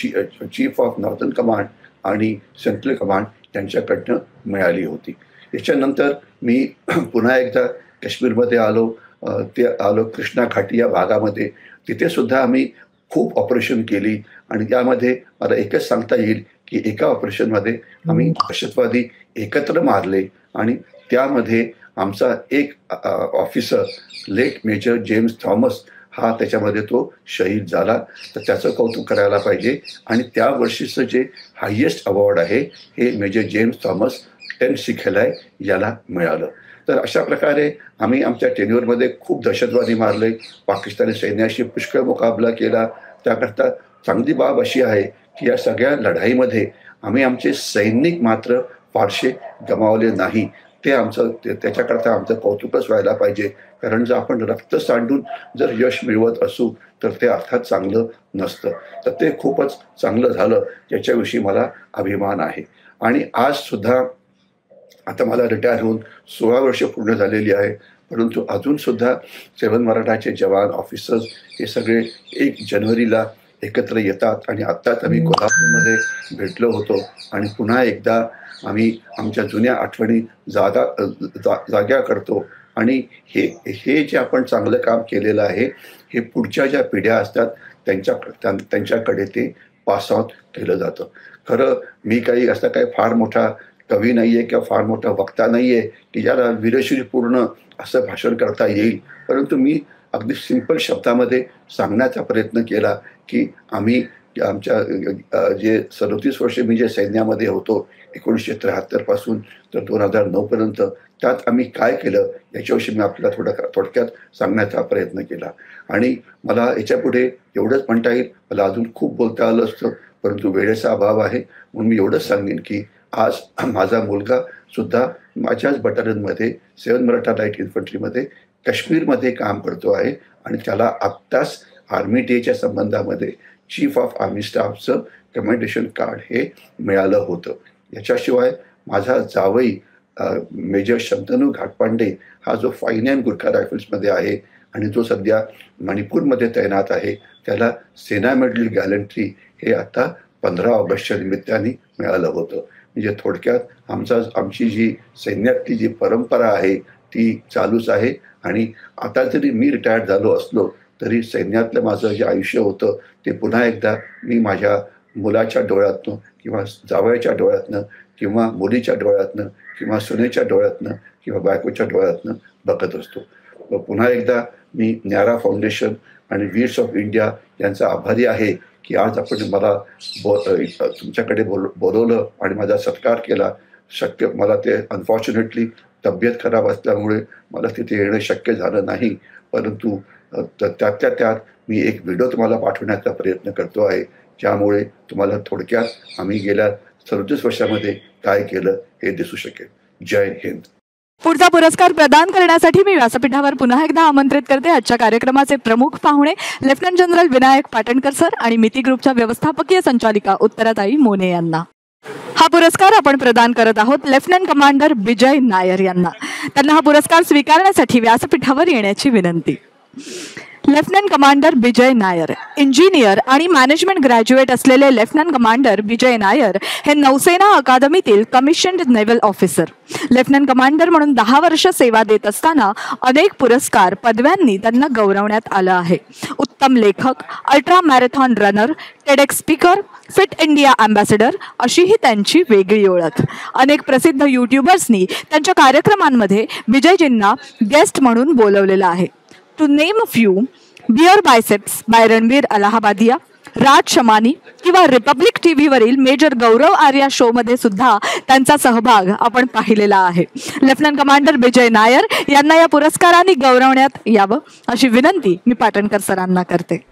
chief of northern command आणि सेंट्रल कमांड यांच्याकडनं मिळाली होती. याच्यानंतर मी पुन्हा एकदा काश्मीरमध्ये आलो कृष्णा घाटी या भागामध्ये. तिथे सुद्धा आम्ही खूप ऑपरेशन केली आणि त्यामध्ये मला एकच सांगता येईल की एका ऑपरेशनमध्ये आम्ही दहशतवादी एकत्र मारले आणि त्यामध्ये आमचा एक officer late major James Thomas हा त्याच्यामध्ये तो शहीद झाला, तर त्याचं कौतुक करायला पाहिजे. आणि त्या वर्षीचं जे हायेस्ट अवॉर्ड आहे हे मेजर जेम्स थॉमस 10 सिखेलाय याला मिळालं. तर अशा प्रकारे आम्ही आमच्या टेन्युअरमध्ये खूप दहशतवादी मारले, पाकिस्तानी सैन्याशी पुष्कळ मुकाबला केला. त्याकरता चांगली बाब अशी आहे की या सगळ्या लढाईमध्ये आम्ही आमचे सैनिक मात्र फारसे गमावले नाही. ते त्याच्याकरता आमचं कौतुकच व्हायला पाहिजे. कारण जर आपण रक्त सांडून जर यश मिळवत असू तर ते अर्थात चांगलं नसतं. तर ते खूपच चांगलं झालं, याच्याविषयी मला अभिमान आहे. आणि आज सुद्धा आता मला रिटायर होऊन 16 वर्ष पूर्ण झालेली आहे, परंतु अजूनसुद्धा 7 मराठाचे जवान ऑफिसर्स हे सगळे 1 जानेवारीला एकत्र येतात. आणि आत्ताच आम्ही कोल्हापूरमध्ये भेटलो होतो आणि पुन्हा एकदा आम्ही आमच्या जुन्या आठवणी जाग्या करतो. आणि हे जे आपण चांगलं काम केलेलं आहे हे पुढच्या ज्या पिढ्या असतात त्यांच्याकडे ते पास आउट केलं जातं. खरं मी असं काही फार मोठा कवी नाही आहे किंवा फार मोठा वक्ता नाही आहे की ज्याला वीरश्रीपूर्ण असं भाषण करता येईल, परंतु मी अगदी सिंपल शब्दामध्ये सांगण्याचा प्रयत्न केला की आम्ही आमच्या जे 37 वर्षे मी जे सैन्यामध्ये होतो 1973 पासून तर 2009 पर्यंत, त्यात आम्ही काय केलं याच्याविषयी मी आपल्याला थोडक्यात सांगण्याचा प्रयत्न केला. आणि मला याच्यापुढे एवढंच म्हणता येईल, मला अजून खूप बोलता आलं असतं परंतु वेळेचा अभाव आहे, म्हणून मी एवढंच सांगेन की आज माझा मुलगा सुद्धा माझ्याच बटालियनमध्ये 7 मराठा लाईट इन्फंट्रीमध्ये काश्मीरमध्ये काम करतो आहे. आणि त्याला आत्ताच आर्मी डेच्या संबंधामध्ये चीफ ऑफ आर्मी स्टाफचं कमेंडेशन कार्ड हे मिळालं होतं. याच्याशिवाय माझा जावई मेजर शंतनू घाटपांडे हा जो फाईन अँड गुरखा रायफल्समध्ये आहे आणि जो सध्या मणिपूरमध्ये तैनात आहे, त्याला सेना मेडल गॅलंट्री हे आता 15 ऑगस्टच्या निमित्ताने मिळालं होतं. म्हणजे थोडक्यात आमची जी सैन्यातली जी परंपरा आहे ती चालूच आहे. आणि आता जरी मी रिटायर्ड झालो असलो तरी सैन्यातलं माझं जे आयुष्य होतं ते पुन्हा एकदा मी माझ्या मुलाच्या डोळ्यातनं किंवा जावयाच्या डोळ्यातनं किंवा मुलीच्या डोळ्यातनं किंवा सुनेच्या डोळ्यातनं किंवा बायकोच्या डोळ्यातनं बघत असतो. पुन्हा एकदा मी न्यारा फाउंडेशन आणि वीर्स ऑफ इंडिया यांचा आभारी आहे की आज आपण मला तुमच्याकडे बोलवलं आणि माझा सत्कार केला. मला ते अनफॉर्च्युनेटली तब्येत खराब असल्यामुळे मला तिथे येणं शक्य झालं नाही, परंतु त्यातल्या त्यात मी एक व्हिडिओ तुम्हाला पाठवण्याचा प्रयत्न करतो आहे, ज्यामुळे तुम्हाला थोडक्यात आम्ही गेल्या 37 वर्षामध्ये काय केलं हे दिसू शकेल. जय हिंद. पुढचा पुरस्कार प्रदान करण्यासाठी मी व्यासपीठावर पुन्हा एकदा आमंत्रित करते आजच्या कार्यक्रमाचे प्रमुख पाहुणे lieutenant general Vinayak Patankar sir आणि मिती ग्रुपच्या व्यवस्थापकीय संचालिका उत्तराताई मोने यांना. हा पुरस्कार आपण प्रदान करत आहोत लेफ्टनंट कमांडर विजय नायर यांना. त्यांना हा पुरस्कार स्वीकारण्यासाठी व्यासपीठावर येण्याची विनंती. Lieutenant commander Vijay Nair engineer आणि मॅनेजमेंट ग्रॅज्युएट असलेले लेफ्टनंट कमांडर विजय नायर हे नौसेना अकादमीतील commissioned naval officer. Lieutenant commander म्हणून 10 वर्ष सेवा देत असताना अनेक पुरस्कार पदव्यांनी त्यांना गौरवण्यात आलं आहे. उत्तम लेखक, ultra marathon runner, TEDx speaker, fit India ambassador अशी ही त्यांची वेगळी ओळख. अनेक प्रसिद्ध यूट्यूबर्सनी त्यांच्या कार्यक्रमांमध्ये विजयजींना गेस्ट म्हणून बोलवलेलं आहे. To name a few, beer biceps by Ranbir Allahabadia, Raj Shamani किंवा रिपब्लिक टीव्हीवरील मेजर गौरव आर्या शो मध्ये सुद्धा त्यांचा सहभाग आपण पाहिलेला आहे. लेफ्टनंट कमांडर विजय नायर यांना या पुरस्काराने गौरवण्यात यावं अशी विनंती मी पाटणकर सरांना करते.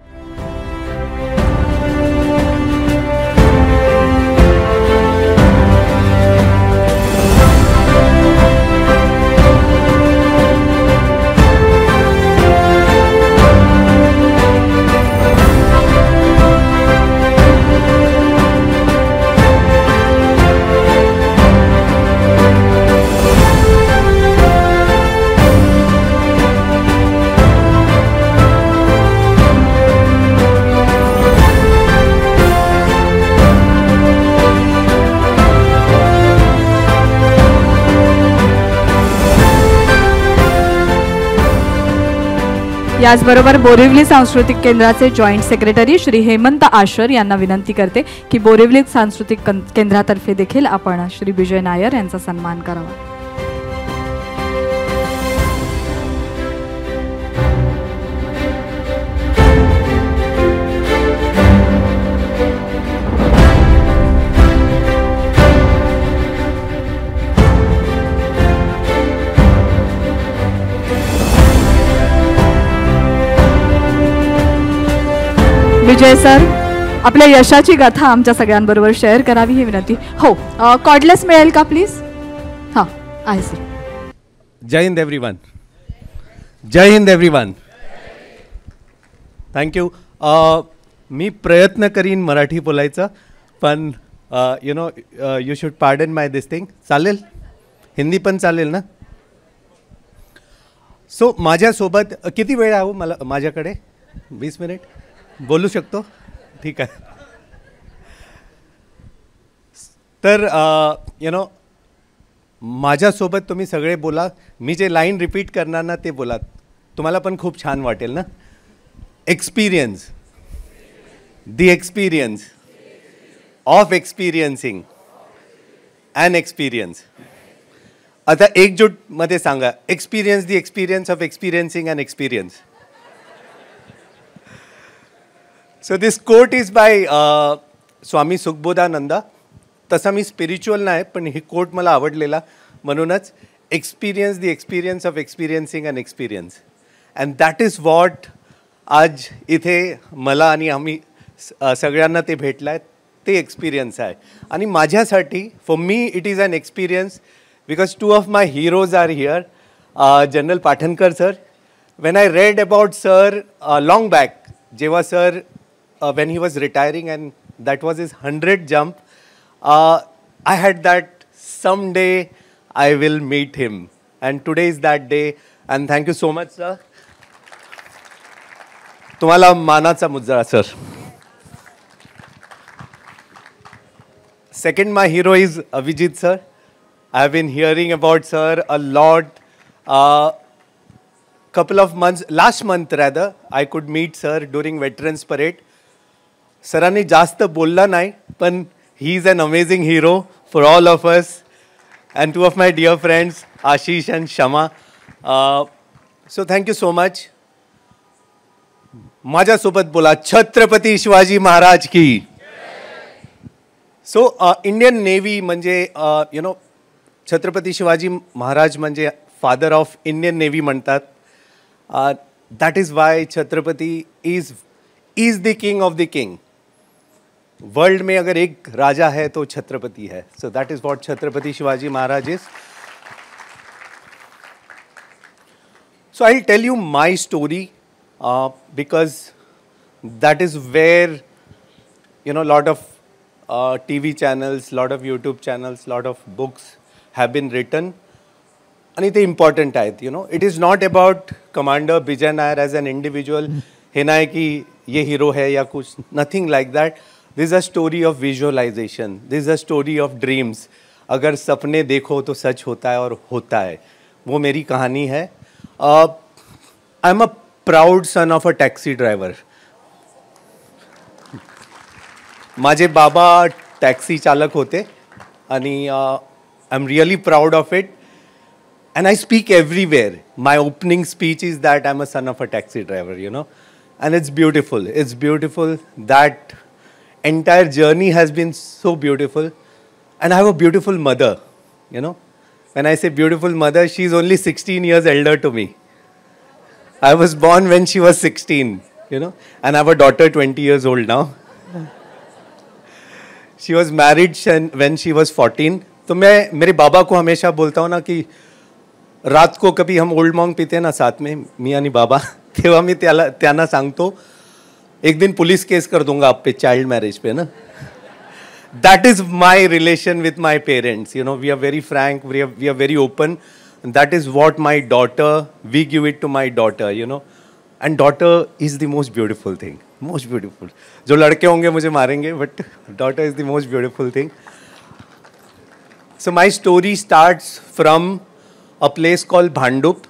याचबरोबर बोरिवली सांस्कृतिक केंद्राचे जॉईंट सेक्रेटरी श्री हेमंत आशर यांना विनंती करते की बोरिवली सांस्कृतिक केंद्रातर्फे देखील आपण श्री विजय नायर यांचा सन्मान करावा. विजय सर, आपल्या यशाची गाथा आमच्या सगळ्यांबरोबर शेअर करावी ही विनंती. हो, कॉर्डलेस मिळेल का प्लीज? हां, आहे सर. जय हिंद एव्हरीवन. जय हिंद एव्हरीवन. थँक्यू. मी प्रयत्न करीन मराठी बोलायचं, पण you should pardon my this thing. चालेल? हिंदी पण चालेल ना? सो माझ्यासोबत किती वेळ आहे मला? माझ्याकडे 20 मिनिट बोलू शकतो? ठीक आहे. तर माझ्यासोबत तुम्ही सगळे बोला. मी जे लाईन रिपीट करणार ना ते बोला. तुम्हाला पण खूप छान वाटेल ना. Experience, the experience of experiencing and experience. आता एकजूटमध्ये सांगा. Experience, the experience of experiencing and experience. So this quote is by Swami Sukhabodhananda. तसा मी स्पिरिच्युअल नाही, पण ही कोट मला आवडलेला, म्हणूनच experience, the experience of experiencing and experience. And that is what आज इथे मला आणि आम्ही सगळ्यांना ते भेटलं आहे, ते एक्सपिरियन्स आहे. आणि माझ्यासाठी, for me it is an experience because two of my heroes are here. General Pathankar sir. When I read about sir long back, Jeva sir, when he was retiring and that was his 100th jump, I had that someday I will meet him. And today is that day. And thank you so much sir. तुम्हाला मानाचा मुजरा sir. Second my hero is Avijit sir. I've been hearing about sir a lot. Couple of months, last month rather, I could meet sir during Veterans Parade. Sirani जास्त बोलला नाही, पण he is an amazing hero for all of us. And two of my dear friends, Ashish and Shama. So thank you so much. माझ्यासोबत बोला, छत्रपती शिवाजी महाराज की. So Indian Navy म्हणजे छत्रपती शिवाजी महाराज म्हणजे father of Indian navy म्हणतात. That is why Chhatrapati is the king of the king. World में अगर एक राजा है तो छत्रपति है. So that is what Chhatrapati Shivaji Maharaj is. So I'll tell you my story because that is where lot of TV channels, lot of YouTube channels, lot of books have been written. And it's important, it is not about Commander Bijay Nair as an individual. हे ना है कि ये hero है या कुछ, nothing like that. This is a story of visualization. This is a story of dreams. अगर सपने देखो तो सच होता है और होता है. वो मेरी कहानी है. I'm a proud son of a taxi driver. माझे बाबा टॅक्सी चालक होते आणि I'm really proud of it. And I speak everywhere. My opening speech is that I'm a son of a taxi driver, And it's beautiful. It's beautiful. That entire journey has been so beautiful. And I have a beautiful mother, When I say beautiful mother, she's only 16 years elder to me. I was born when she was 16, And I have a daughter 20 years old now. She was married when she was 14. तो मैं मेरे बाबा को हमेशा बोलता हूँ ना कि रात को कभी हम ओल्ड मॉन्ग पीते ना साथ में, मी आणि बाबा, तेव्हा मी त्यांना सांगतो एक दिन पुलिस केस कर दूंगा आप पे चाइल्ड मैरिज पे ना. That is my relation with my parents. We are very frank, we are very open. And that is what my daughter, we give it to my daughter, And daughter is the most beautiful thing. Most beautiful. जो लड़के होंगे मुझे मारेंगे, but daughter is the most beautiful thing. So my story starts from a place called Bhandup.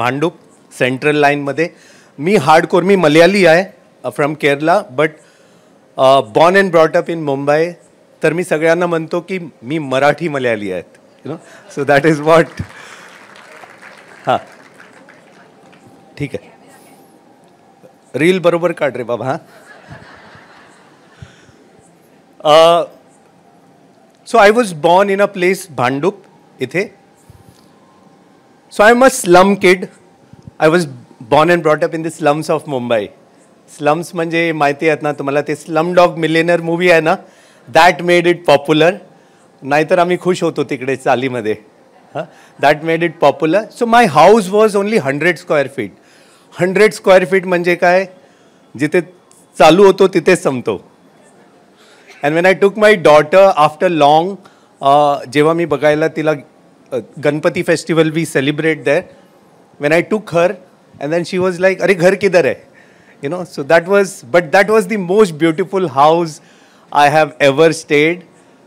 Bhandup, Central Line मध्ये. मी hardcore, मी मल्याळी आहे, from Kerala, but born and brought up in Mumbai. तर मी सगळ्यांना म्हणतो की मी मराठी मल्याळी आहेत, So that is what. हां, ठीक आहे. रील बरोबर काढ रे बाबा. हां. So I was born in a place, Bhandup, ithe. So I'm a slum kid. I was born and brought up in the slums of Mumbai. Slums म्हणजे माहिती आहेत ना तुम्हाला, ते स्लम डॉग मिलेनियर मूवी आहे ना, दॅट मेड इट पॉप्युलर. नाहीतर आम्ही खुश होतो तिकडे चालीमध्ये. That made it popular. So my house was only 100 square feet. 100 square feet म्हणजे काय, जिथे चालू होतो तिथेच संपतो. अँड वेन आय टूक माय डॉटर आफ्टर लॉंग, जेव्हा मी बघायला तिला, Ganpati festival we celebrate there, when I took her and then she was like, अरे घर किधर है, you know. So that was the most beautiful house I have ever stayed,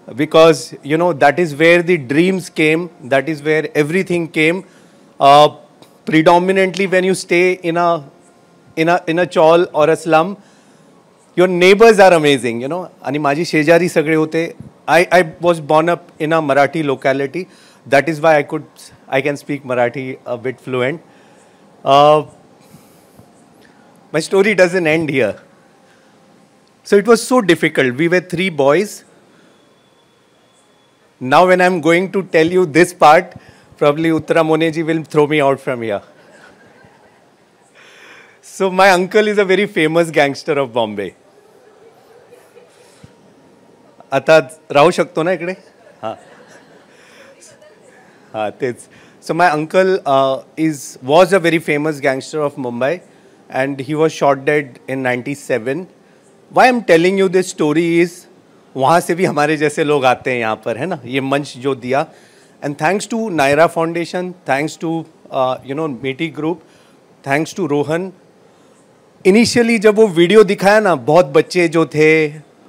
because you know that is where the dreams came, that is where everything came. Predominantly when you stay in a chawl or a slum, your neighbors are amazing, you know. आणि माझी शेजारी सगळे होते. I was born up in a Marathi locality. That is why I can speak Marathi a bit fluent. My story doesn't end here. So it was so difficult. We were 3 boys. Now when I'm going to tell you this part, probably Uttara Moneji will throw me out from here. So my uncle is a very famous gangster of Bombay. आता राहू शकतो ना इकडे? हां हां तेच. So my uncle was a very famous gangster of Mumbai. And he was shot dead in 97. Why I'm telling you this story is, वहाँ से भी हमारे जैसे लोग आते हैं यहाँ पर, है ना, ये मंच जो दिया. And thanks to Naira Foundation, thanks to Meeti Group, thanks to Rohan. Initially जब वो वीडियो दिखाया ना, बहुत बच्चे जो थे,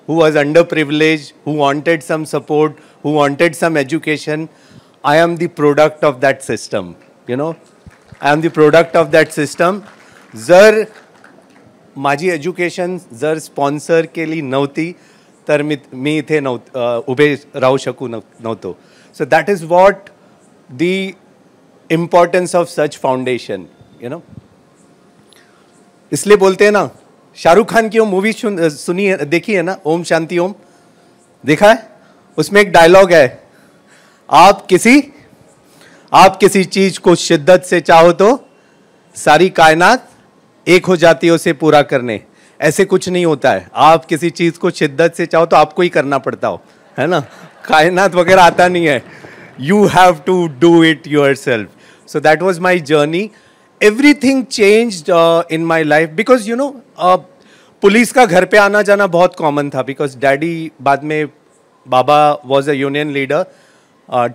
who was underprivileged, who wanted some support, who wanted some education, I am the product of that system, you know. I am the product of that system. जर माझी एज्युकेशन जर स्पॉन्सर केली नव्हती तर मी इथे उभे राहू शकू नव्हतो. So that is what the importance of such foundation, you know. इसलिए बोलते हैं ना, शाहरुख खान की वो मूवी सुनी है, देखी है ना, ओम शांति ओम, देखा है? उसमें एक डायलॉग है, आप किसी चीज को शिद्दत से चाहो तो सारी कायनात एक हो जाती है उसे पूरा करने. ऐसे कुछ नहीं होता है. आप किसी चीज को शिद्दत से चाहो तो आपको ही करना पड़ता हो, है ना. कायनात वगैरह आता नहीं है. You have to do it yourself. So that was my journey. Everything changed in my life because you know, police का घर पे आना जाना बहुत कॉमन था. बिकॉज डैडी, बाद में बाबा was a union leader,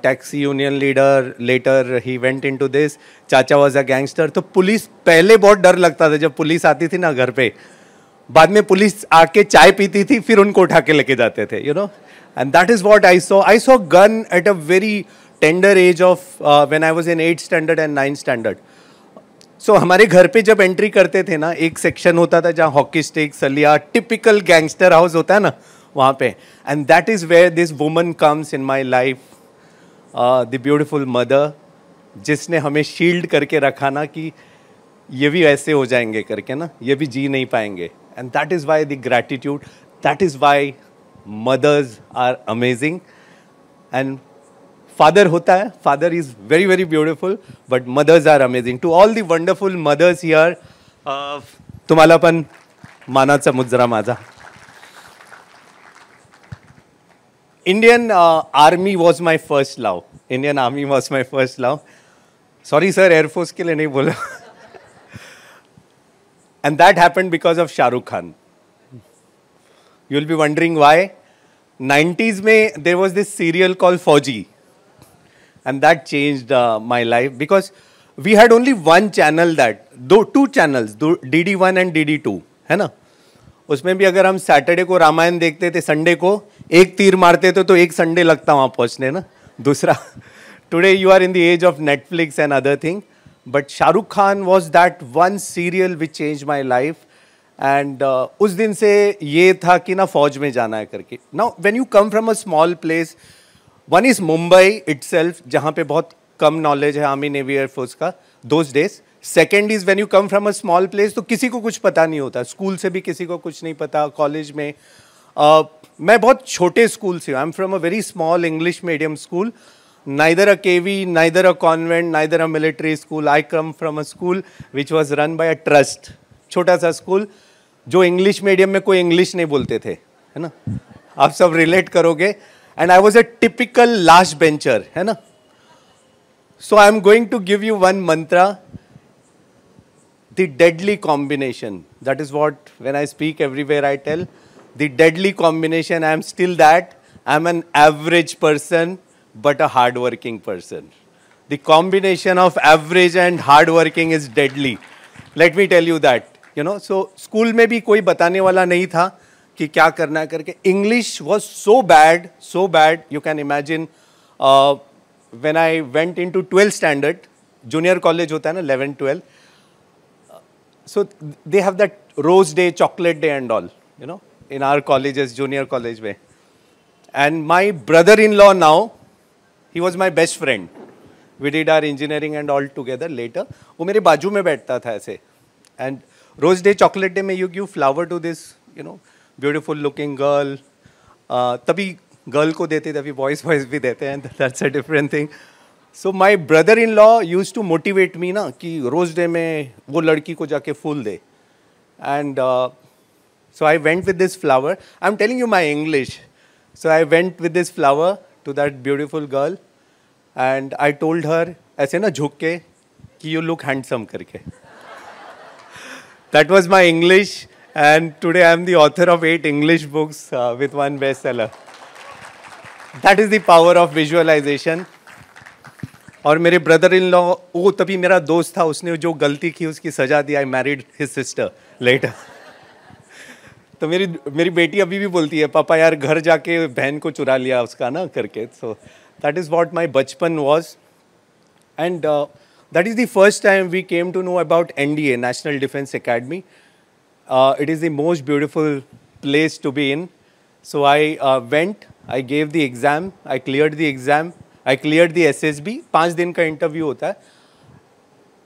taxi union leader, later he went into this. चाचा वाज अ गैंगस्टर. तो पुलिस पहले बहुत डर लगता था जब पुलिस आती थी ना घर पे. बाद में पुलिस आके चाय पीती थी, फिर उनको उठा के लेके जाते थे, you know. And that is what I saw gun at a very tender age of when I was in 8th standard and 9th standard. So हमारे घर पे जब एंट्री करते थे ना, एक सेक्शन होता था जहाँ हॉकी स्टिक, सलिया, टिपिकल गैंगस्टर हाउस होता है ना, वहाँ पे. And that is where this woman comes in my life, the beautiful mother, जिसने हमें शील्ड करके रखा ना कि ये भी ऐसे हो जाएंगे करके ना, ये भी जी नहीं पाएंगे. And that is why the gratitude, that is why mothers are amazing. And father होता है, father is very very beautiful, but mothers are amazing. To all the wonderful mothers here, तुम्हाला पण मानाचा मुजरा माझा. Indian Army was my first love. Indian Army was my first love. Sorry sir, Air Force के लिए नहीं बोला. And that happened because of Shah Rukh Khan. You'll be wondering why. 90s में there was this serial called Fauji. And that changed my life because we had only one channel two channels, DD1 and DD2, है ना. उसमें भी अगर हम Saturday को रामायण देखते थे, Sunday को एक तीर मारते थे तो एक संडे लगता वहाँ पहुँचने ना. दूसरा, today you are in the age of Netflix and other thing, but Shahrukh Khan was that one serial which change my life. And उस दिन से ये था कि ना फौज में जाना है करके. Now when you come from a small place, one is Mumbai itself, जहाँ पे बहुत कम नॉलेज है आर्मी, नेवी, एयरफोर्स का those days. Second is when you come from a small place, तो किसी को कुछ पता नहीं होता. स्कूल से भी किसी को कुछ नहीं पता. कॉलेज में मैं बहुत छोटे स्कूल से हूँ. I am from a very small English medium school. Neither a KV, neither a convent, neither a military school. I come from a school which was run by a trust. छोटा सा school. जो English medium में कोई English नहीं बोलते थे, है ना, आप सब रिलेट करोगे. And I was a typical last bencher, है ना. So I am going to give you one mantra, the deadly combination. That is what, when I speak everywhere, I tell the deadly combination. I am still that. I am an average person, but a hard-working person. The combination of average and hard-working is deadly. Let me tell you that. You know, so school में भी कोई बताने वाला नहीं था कि क्या करना है करके. English was so bad, so bad. You can imagine when I went into 12th standard, junior college होता है ना, 11, 12. So they have that rose day, chocolate day and all, you know, in our colleges, junior college way. And my brother-in-law now, he was my best friend. We did our engineering and all together later. वो मेरे बाजू में बैठता था ऐसे. And rose day, chocolate day में you give flower to this, you know, beautiful looking girl. तभी girl को देते, तभी boys भी देते हैं. That's a different thing. So my brother-in-law used to motivate me ना कि रोज डे में वो लड़की को जाके फूल दे. And so I went with this flower. I'm telling you my English. So I went with this flower to that beautiful girl and I told her ऐसे ना झुक के कि you look handsome करके. That was my English and today I am the author of 8 English books with 1 bestseller. That is the power of visualization. और मेरे brother in law, वो तभी मेरा दोस्त था, उसने जो गलती की उसकी सजा दी. I married his sister later. तो मेरी बेटी अभी भी बोलती है, पापा यार घर जाके बहन को चुरा लिया उसका ना करके. So that is what my bachpan was. And that is the first time we came to know about NDA, national defence academy. It is the most beautiful place to be in. So I went, I gave the exam, I cleared the exam, I cleared the SSB. 5 दिन का interview होता है.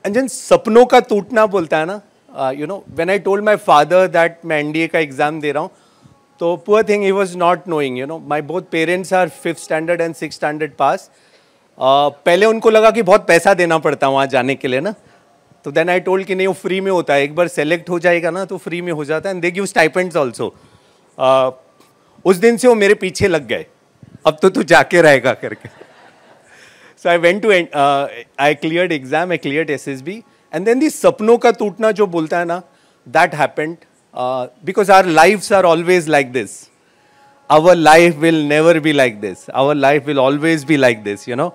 End then सपनों का टूटना बोलता है ना, you know, when I told my father that मैं NDA का एग्जाम दे रहा हूँ, तो poor thing he was not knowing, you know, my both parents are 5th standard and 6th standard pass. पहले उनको लगा कि बहुत पैसा देना पड़ता है वहाँ जाने के लिए ना. तो देन आई टोल्ड कि नहीं, वो फ्री में होता है, एक बार सेलेक्ट हो जाएगा ना तो फ्री में हो जाता है. And they give stipends also. उस दिन से वो मेरे पीछे लग गए, अब तो तू जाके रहेगा करके. So I went to, I cleared exam, I cleared SSB, and then the sapno ka tootna jo bolta hai na, that happened because our lives are always like this. Our life will never be like this. Our life will always be like this, you know.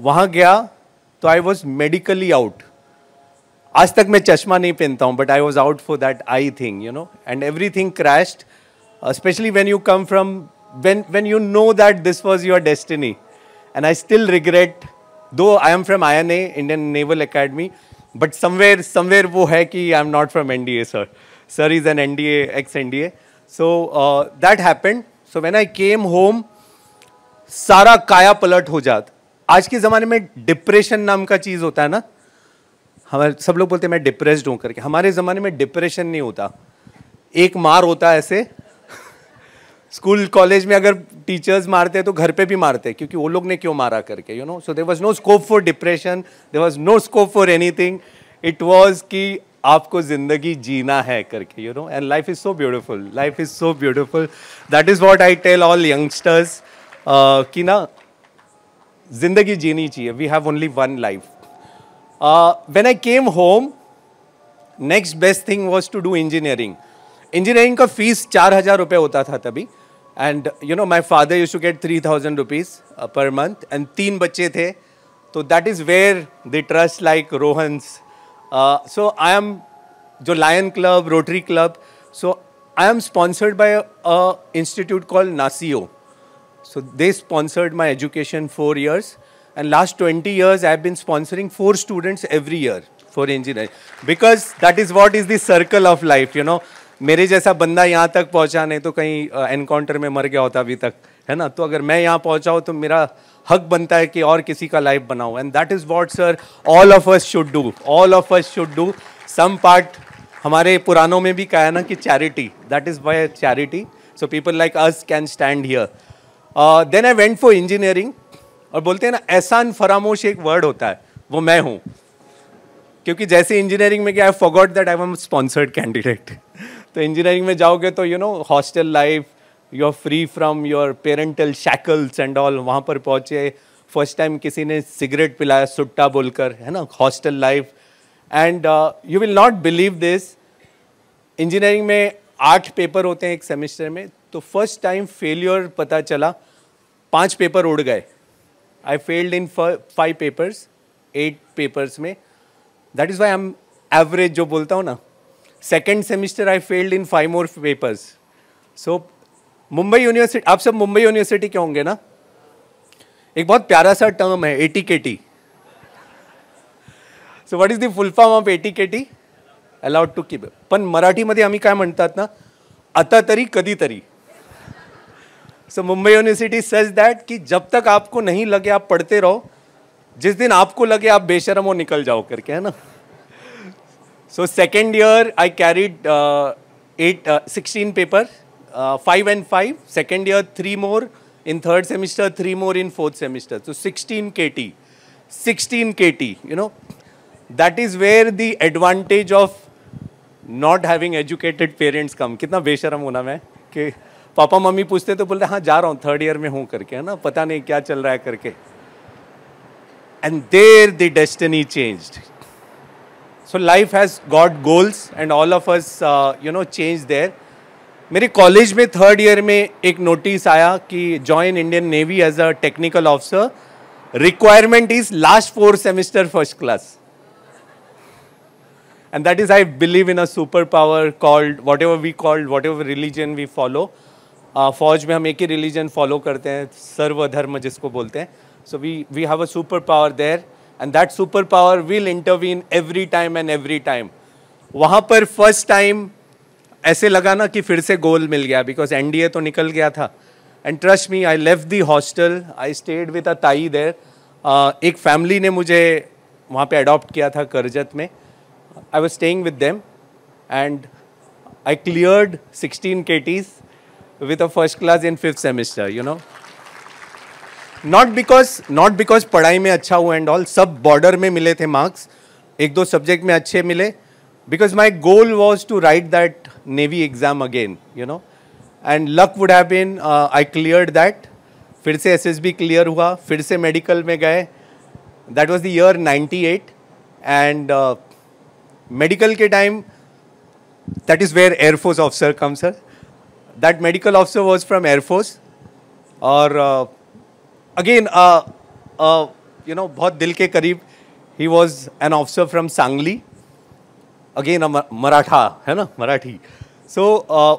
वहाँ गया तो I was medically out. आज तक मैं चश्मा नहीं पहनता हूँ, but I was out for that eye thing, you know, and everything crashed. Especially when you come from, when you know that this was your destiny. And I still regret, though I am from INA, Indian Naval Academy, but somewhere वो है कि I am not from NDA, sir. Sir is an NDA, ex-NDA. So that happened. So when I came home, सारा काया पलट हो जाता. आज के ज़माने में डिप्रेशन नाम का चीज़ होता है ना, हमारे सब लोग बोलते हैं मैं डिप्रेस्ड हूँ करके. हमारे ज़माने में डिप्रेशन नहीं होता, एक मार होता है ऐसे. स्कूल कॉलेज में अगर टीचर्स मारते हैं तो घर पे भी मारते हैं, क्योंकि वो लोग ने क्यों मारा करके, you know. So there was no scope for depression, there was no scope for anything. It was कि आपको जिंदगी जीना है करके, you know. And life is so beautiful, life is so beautiful. That is what I tell all youngsters कि ना जिंदगी जीनी चाहिए. We have only one life. When I came home, next best thing was to do engineering. Engineering का fees 4,000 रुपये होता था तभी. And you know, my father used to get 3,000 rupees per month, and 3 बच्चे थे. So that is where the trust like Rohan's. So I am जो Lion Club, Rotary Club. So I am sponsored by a institute called NASIO. So they sponsored my education 4 years, and last 20 years I have been sponsoring 4 students every year for engineering, because that is what is the circle of life, you know. मेरे जैसा बंदा यहाँ तक पहुँचा नहीं तो कहीं encounter में मर गया होता अभी तक, है ना. तो अगर मैं यहाँ पहुँचा हूँ तो मेरा हक बनता है कि और किसी का लाइफ बनाऊँ. And that is what sir all of us should do. All of us should do some part. हमारे पुरानों में भी कहा है ना कि charity, that is by charity. So people like us can stand here. Then I went for engineering. और बोलते हैं ना एहसान फरामोश एक वर्ड होता है, वो मैं हूँ. क्योंकि जैसे इंजीनियरिंग में क्या, I forgot that I am sponsored candidate. तो इंजीनियरिंग में जाओगे तो you know hostel life, you are free from your parental shackles and all. वहाँ पर पहुँचे, फर्स्ट टाइम किसी ने सिगरेट पिलाया सुट्टा बोलकर, है ना, hostel life. End you will not believe this, engineering में 8 पेपर होते हैं एक सेमेस्टर में. तो फर्स्ट टाइम फेलियर पता चला, 5 पेपर उड़ गए. I failed in 5 papers, 8 papers में. That is why I am average जो बोलता हूँ ना. Second semester I failed in 5 more papers. So Mumbai university, आप सब मुंबई यूनिवर्सिटी के होंगे ना. एक बहुत प्यारा सा टर्म है ATKT. So what is the full form of ATKT? Allowed to keep. पण मराठीमध्ये आम्ही काय म्हणतात ना, आता तरी कधीतरी. So Mumbai university such that कि जब तक आपको नहीं लगे आप पढ़ते रहो, जिस दिन आपको लगे आप बेशरम हो निकल जाओ करके, है ना. So second year I carried 16 paper, 5 and 5. Second year 3 more, in third semester 3 more in fourth semester. So 16 KT, 16 KT, you know. That is where the advantage of not having educated parents come. कितना बेशरम होना मैं कि papa mummy पूछते तो बोलते हाँ जा रहा हूँ, थर्ड ईयर में हूँ करके, है ना, पता नहीं क्या चल रहा है करके. And there the destiny changed. So life has got goals and all of us, you know, changed there. मेरे कॉलेज में थर्ड ईयर में एक नोटिस आया कि join Indian navy as a technical officer. Requirement is last 4 semester first class. And that is, I believe in a superpower called whatever religion we follow. फौज में हम एक ही religion follow करते हैं, सर्वधर्म जिसको बोलते हैं. So we have a superpower there, and that superpower will intervene every time and every time. वहाँ पर फर्स्ट टाइम ऐसे लगा ना कि फिर से गोल मिल गया, बिकॉज NDA तो निकल गया था. And trust me, I left the hostel, I stayed with a ताई देयर. एक फैमिली ने मुझे वहाँ पे अडॉप्ट किया था करजत में. आई वॉज स्टेइंग विद them and I cleared 16 KTs with a first class in 5th semester, you know. Not because पढ़ाई में अच्छा हुआ एंड ऑल, सब बॉर्डर में मिले थे मार्क्स, 1-2 सब्जेक्ट में अच्छे मिले. Because my goal was to write that Navy exam again, you know, and luck would have been I cleared that. फिर से SSB clear हुआ, फिर से medical में गए. That was the year 98, and medical K time, that is where Air Force officer comes, sir. That medical officer was from Air Force, और again you know बहुत दिल के करीब. He was an officer from Sangli. Again Maratha, है ना, Marathi. So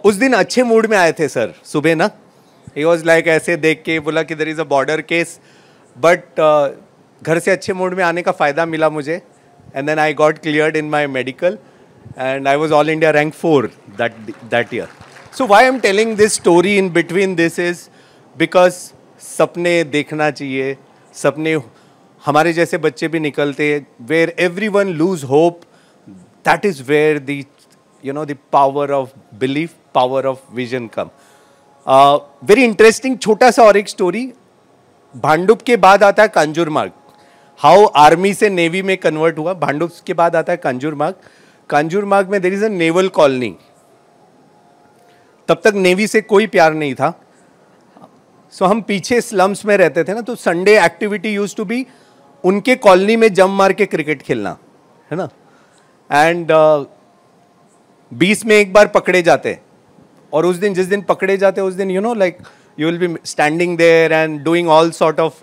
उस दिन अच्छे mood में आए थे सर सुबह ना. ही वॉज लाइक ऐसे देख के बोला कि there is a border case, but घर से अच्छे मूड में आने का फ़ायदा मिला मुझे. And then I got cleared in my medical and I was all India rank 4 that year. So why I am telling this story in between this is because सपने देखना चाहिए. सपने हमारे जैसे बच्चे भी निकलते, where everyone lose hope. That is where the, you know, the power of belief, power of vision come. Very interesting, छोटा सा और एक स्टोरी. भांडुप के बाद आता है कांजूरमार्ग. हाउ आर्मी से नेवी में कन्वर्ट हुआ. भांडुप के बाद आता है कांजूरमार्ग. कांजूरमार्ग में there is a naval colony. तब तक नेवी से कोई प्यार नहीं था. सो हम पीछे स्लम्स में रहते थे ना, तो Sunday activity use to be उनके कॉलोनी में जम मार के क्रिकेट खेलना, है ना. एंड 20 में एक बार पकड़े जाते, और उस दिन जिस दिन पकड़े जाते उस दिन you know like you will be standing there and doing all sort of,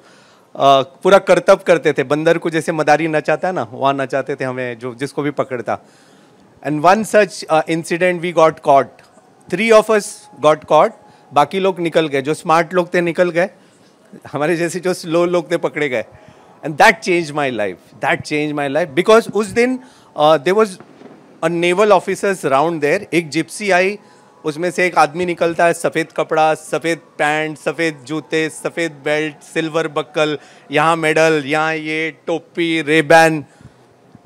पूरा करतब करते थे. बंदर को जैसे मदारी नचाता है ना, वहाँ नचाते थे हमें, जो जिसको भी पकड़ता. And one such incident we got caught. 3 of us got caught. बाकी लोग निकल गए, जो स्मार्ट लोग थे निकल गए, हमारे जैसे जो स्लो लोग थे पकड़े गए. And that change my life, because उस दिन there was a naval officers around there. एक जिप्सी आई, उसमें से एक आदमी निकलता है, सफ़ेद कपड़ा, सफ़ेद पैंट, सफ़ेद जूते, सफ़ेद बेल्ट, सिल्वर बक्कल, यहाँ मेडल, यहाँ ये टोपी, Ray Ban.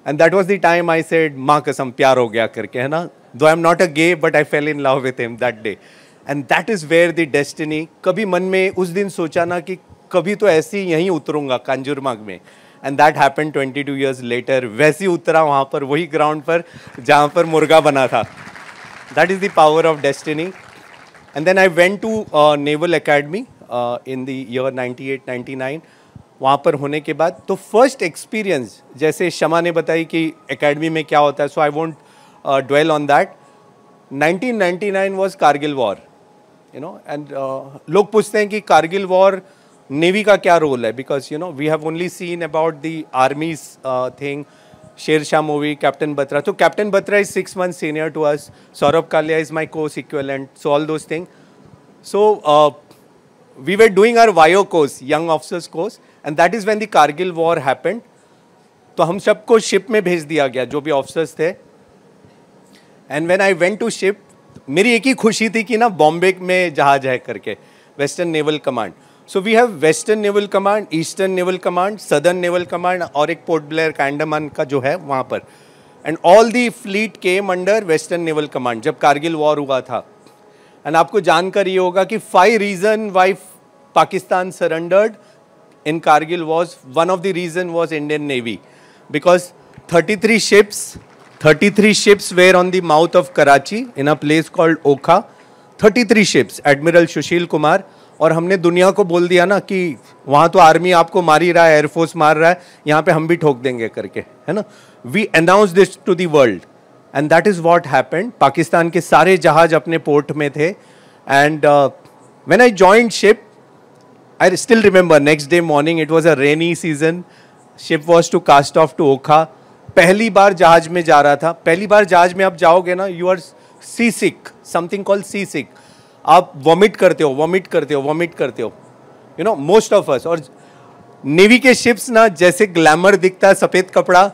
And that was the time I said माँ कसम प्यार हो गया करके, है ना. Though I am not a gay but I fell in love with him that day. And that is where the destiny. कभी मन में उस दिन सोचा ना कि कभी तो ऐसे ही यहीं उतरूँगा कांजूरमार्ग में. and that happened 22 years later. वैसे ही उतरा वहाँ पर, वही ग्राउंड पर जहाँ पर मुर्गा बना था. That is the power of destiny. And then I went to Naval Academy in the year 98-99. वहाँ पर होने के बाद तो फर्स्ट एक्सपीरियंस, जैसे शमा ने बताई कि एकेडमी में क्या होता है, so I won't dwell on that. 1999 was Kargil war, you know, and लोग पूछते हैं कि कारगिल वॉर नेवी का क्या रोल है, because you know we have only seen about the army's thing, Shershaah movie, captain Batra. तो captain Batra is 6 months senior to us, Saurabh Kalia is my course equivalent, so all those thing. So we were doing our YO course, young officers course, and that is when the Kargil war happened. तो हम सबको ship में भेज दिया गया जो भी officers थे. And when I went to ship, मेरी एक ही खुशी थी कि ना बॉम्बे में जहाज है करके, western naval command. So we have western naval command, eastern naval command, southern naval command और एक पोर्ट ब्लेयर का अंडमान का जो है वहाँ पर. And all the fleet came under western naval command जब कारगिल वॉर हुआ था. एंड आपको जानकर ये होगा कि 5 reasons why Pakistan surrendered in Kargil was, one of the reason was Indian navy, because 33 ships were on the mouth of Karachi in a place called Okha. 33 ships, admiral Sushil Kumar. और हमने दुनिया को बोल दिया ना कि वहाँ तो आर्मी आपको मार ही रहा है, एयरफोर्स मार रहा है, यहाँ पे हम भी ठोक देंगे करके, है ना. We announce this to the world. And that is what happened. Pakistan के सारे जहाज अपने पोर्ट में थे. And when I joined ship, I still remember next day morning, it was a rainy season. Ship was to cast off to Okha. पहली बार जहाज में जा रहा था. पहली बार जहाज में आप जाओगे ना, you are seasick, something called seasick. आप वॉमिट करते हो. You know, most of us. और नेवी के शिप्स ना जैसे ग्लैमर दिखता है, सफ़ेद कपड़ा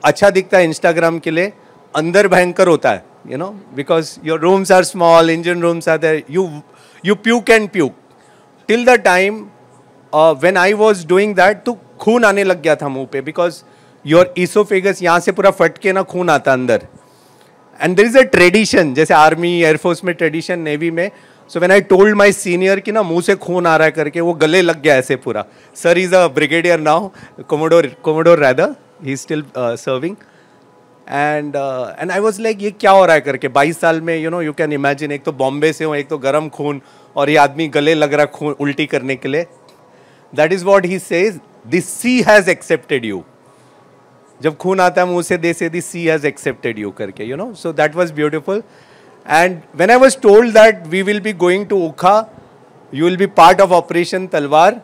अच्छा दिखता है इंस्टाग्राम के लिए, अंदर भयंकर होता है, you know, because your rooms are small, engine rooms are there, you puke and puke. Till the time when I was doing that, तो खून आने लग गया था मुंह पे, बिकॉज योर ईसोफेगस यहाँ से पूरा फट के ना खून आता अंदर. And there is a tradition, जैसे आर्मी एयरफोर्स में ट्रेडिशन, नेवी में. So when I told my senior कि ना मुंह से खून आ रहा है करके, वो गले लग गया ऐसे पूरा. Sir is a brigadier now, commodore rather, he is still serving. End I was like ये क्या हो रहा है करके. 22 साल में, you know, you can imagine, एक तो बॉम्बे से हो, एक तो गर्म खून, और ये आदमी गले लग रहा खून उल्टी करने के लिए. That is what he says, the sea has accepted you. जब खून आता है मुंह से, they say the sea has accepted you करके, you know. So that was beautiful. And when I was told that we will be going to Okha, you will be part of operation Talwar,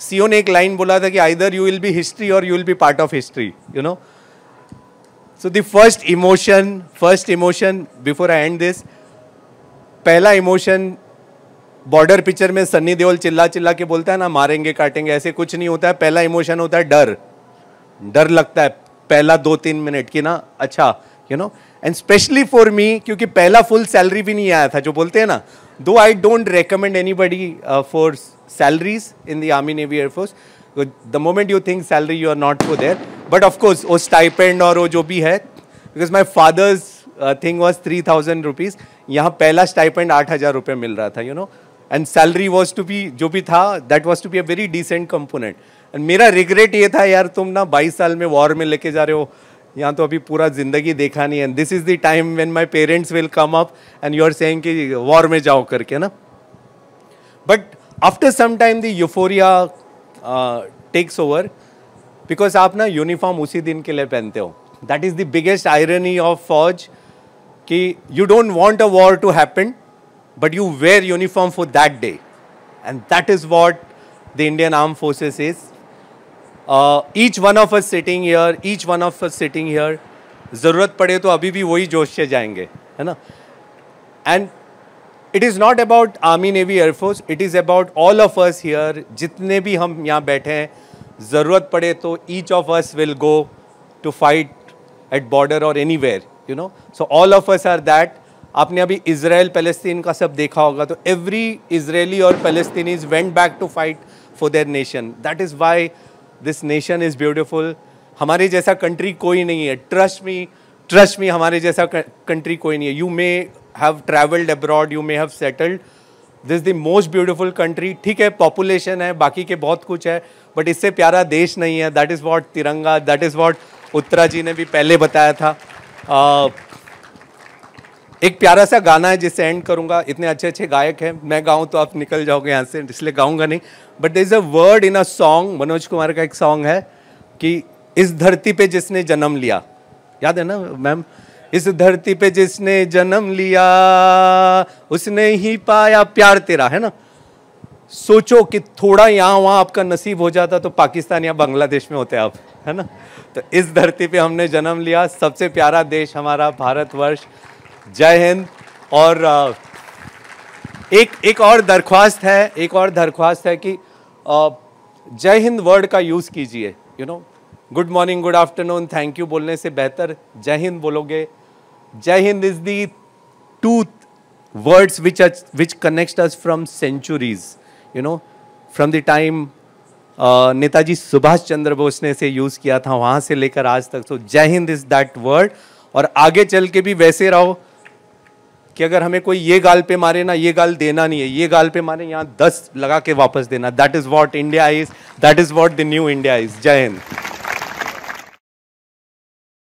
CO ने एक line बोला था कि either you will be history और you will be part of history, you know. So the first emotion before I end this, पहला emotion, border picture में सन्नी देओल चिल्ला के बोलता है ना, मारेंगे काटेंगे, ऐसे कुछ नहीं होता है. पहला इमोशन होता है डर लगता है पहला 2-3 मिनट की ना, अच्छा, you know. End specially for me, क्योंकि पहला फुल सैलरी भी नहीं आया था, जो बोलते हैं ना, though I don't recommend anybody for salaries in the army, navy, air force. The moment you think salary, you are not for there. But of course, वो stipend और वो जो भी है, because my father's thing was 3,000 rupees. यहाँ पहला stipend 8,000 रुपये mill रहा था, you know. And salary was to be, जो भी था, that was to be a very decent component. And मेरा regret ये था, यार तुम ना 22 साल में war में लेके जा रहे हो, यहाँ तो अभी पूरा जिंदगी देखा नहीं है. And this is the time when my parents will come up and you are saying कि war में जाओ करके ना. But after some time the euphoria takes over, because आप ना यूनिफॉर्म उसी दिन के लिए पहनते हो. That is the biggest irony of fauj, कि you don't want a war to happen, but you wear uniform for that day. And that is what the Indian arm forces is. Each one of us sitting here, जरूरत पड़े तो अभी भी वही जोश से जाएंगे, है ना. And it is not about army, navy, air force, it is about all of us here. जितने भी हम यहाँ बैठे हैं, ज़रूरत पड़े तो each of us will go to fight at border और anywhere, you know. So all of us are that. आपने अभी इजराइल पैलेस्तीन का सब देखा होगा, तो एवरी इजरायली और Palestinians went back to fight for their nation. That is why this nation is beautiful. हमारे जैसा कंट्री कोई नहीं है. ट्रस्ट मी, हमारे जैसा कंट्री कोई नहीं है. You may have traveled abroad, you may have settled, this is the most beautiful country. ठीक है, पॉपुलेशन है, बाकी के बहुत कुछ है, बट इससे प्यारा देश नहीं है. दैट इज व्हाट तिरंगा, दैट इज व्हाट उत्तरा जी ने भी पहले बताया था. एक प्यारा सा गाना है जिससे एंड करूंगा. इतने अच्छे अच्छे गायक हैं, मैं गाऊं तो आप निकल जाओगे यहाँ से, इसलिए गाऊंगा नहीं. But there is a word in a song, Manoj Kumar का एक सॉन्ग है कि इस धरती पे जिसने जन्म लिया, याद है ना मैम? इस धरती पे जिसने जन्म लिया उसने ही पाया प्यार तेरा, है ना? सोचो कि थोड़ा यहाँ वहाँ आपका नसीब हो जाता तो पाकिस्तान या बांग्लादेश में होते आप, है ना? तो इस धरती पे हमने जन्म लिया, सबसे प्यारा देश हमारा भारतवर्ष. जय हिंद. और एक और दरख्वास्त है कि जय हिंद वर्ड का यूज कीजिए. You know, good morning, good afternoon, thank you बोलने से बेहतर जय हिंद बोलोगे. Jai Hind is the two words which connect us from centuries, you know, from the time Netaji Subhash Chandra Bose ने इसे यूज किया था, वहां से लेकर आज तक. तो जय हिंद इज दैट वर्ड. और आगे चल के भी वैसे रहो कि अगर हमें कोई ये गाल पे मारे ना, ये गाल देना नहीं है, ये गाल पे मारे यहाँ 10 लगा के वापस देना. That is what India is, that is what the new India is. Jai Hind.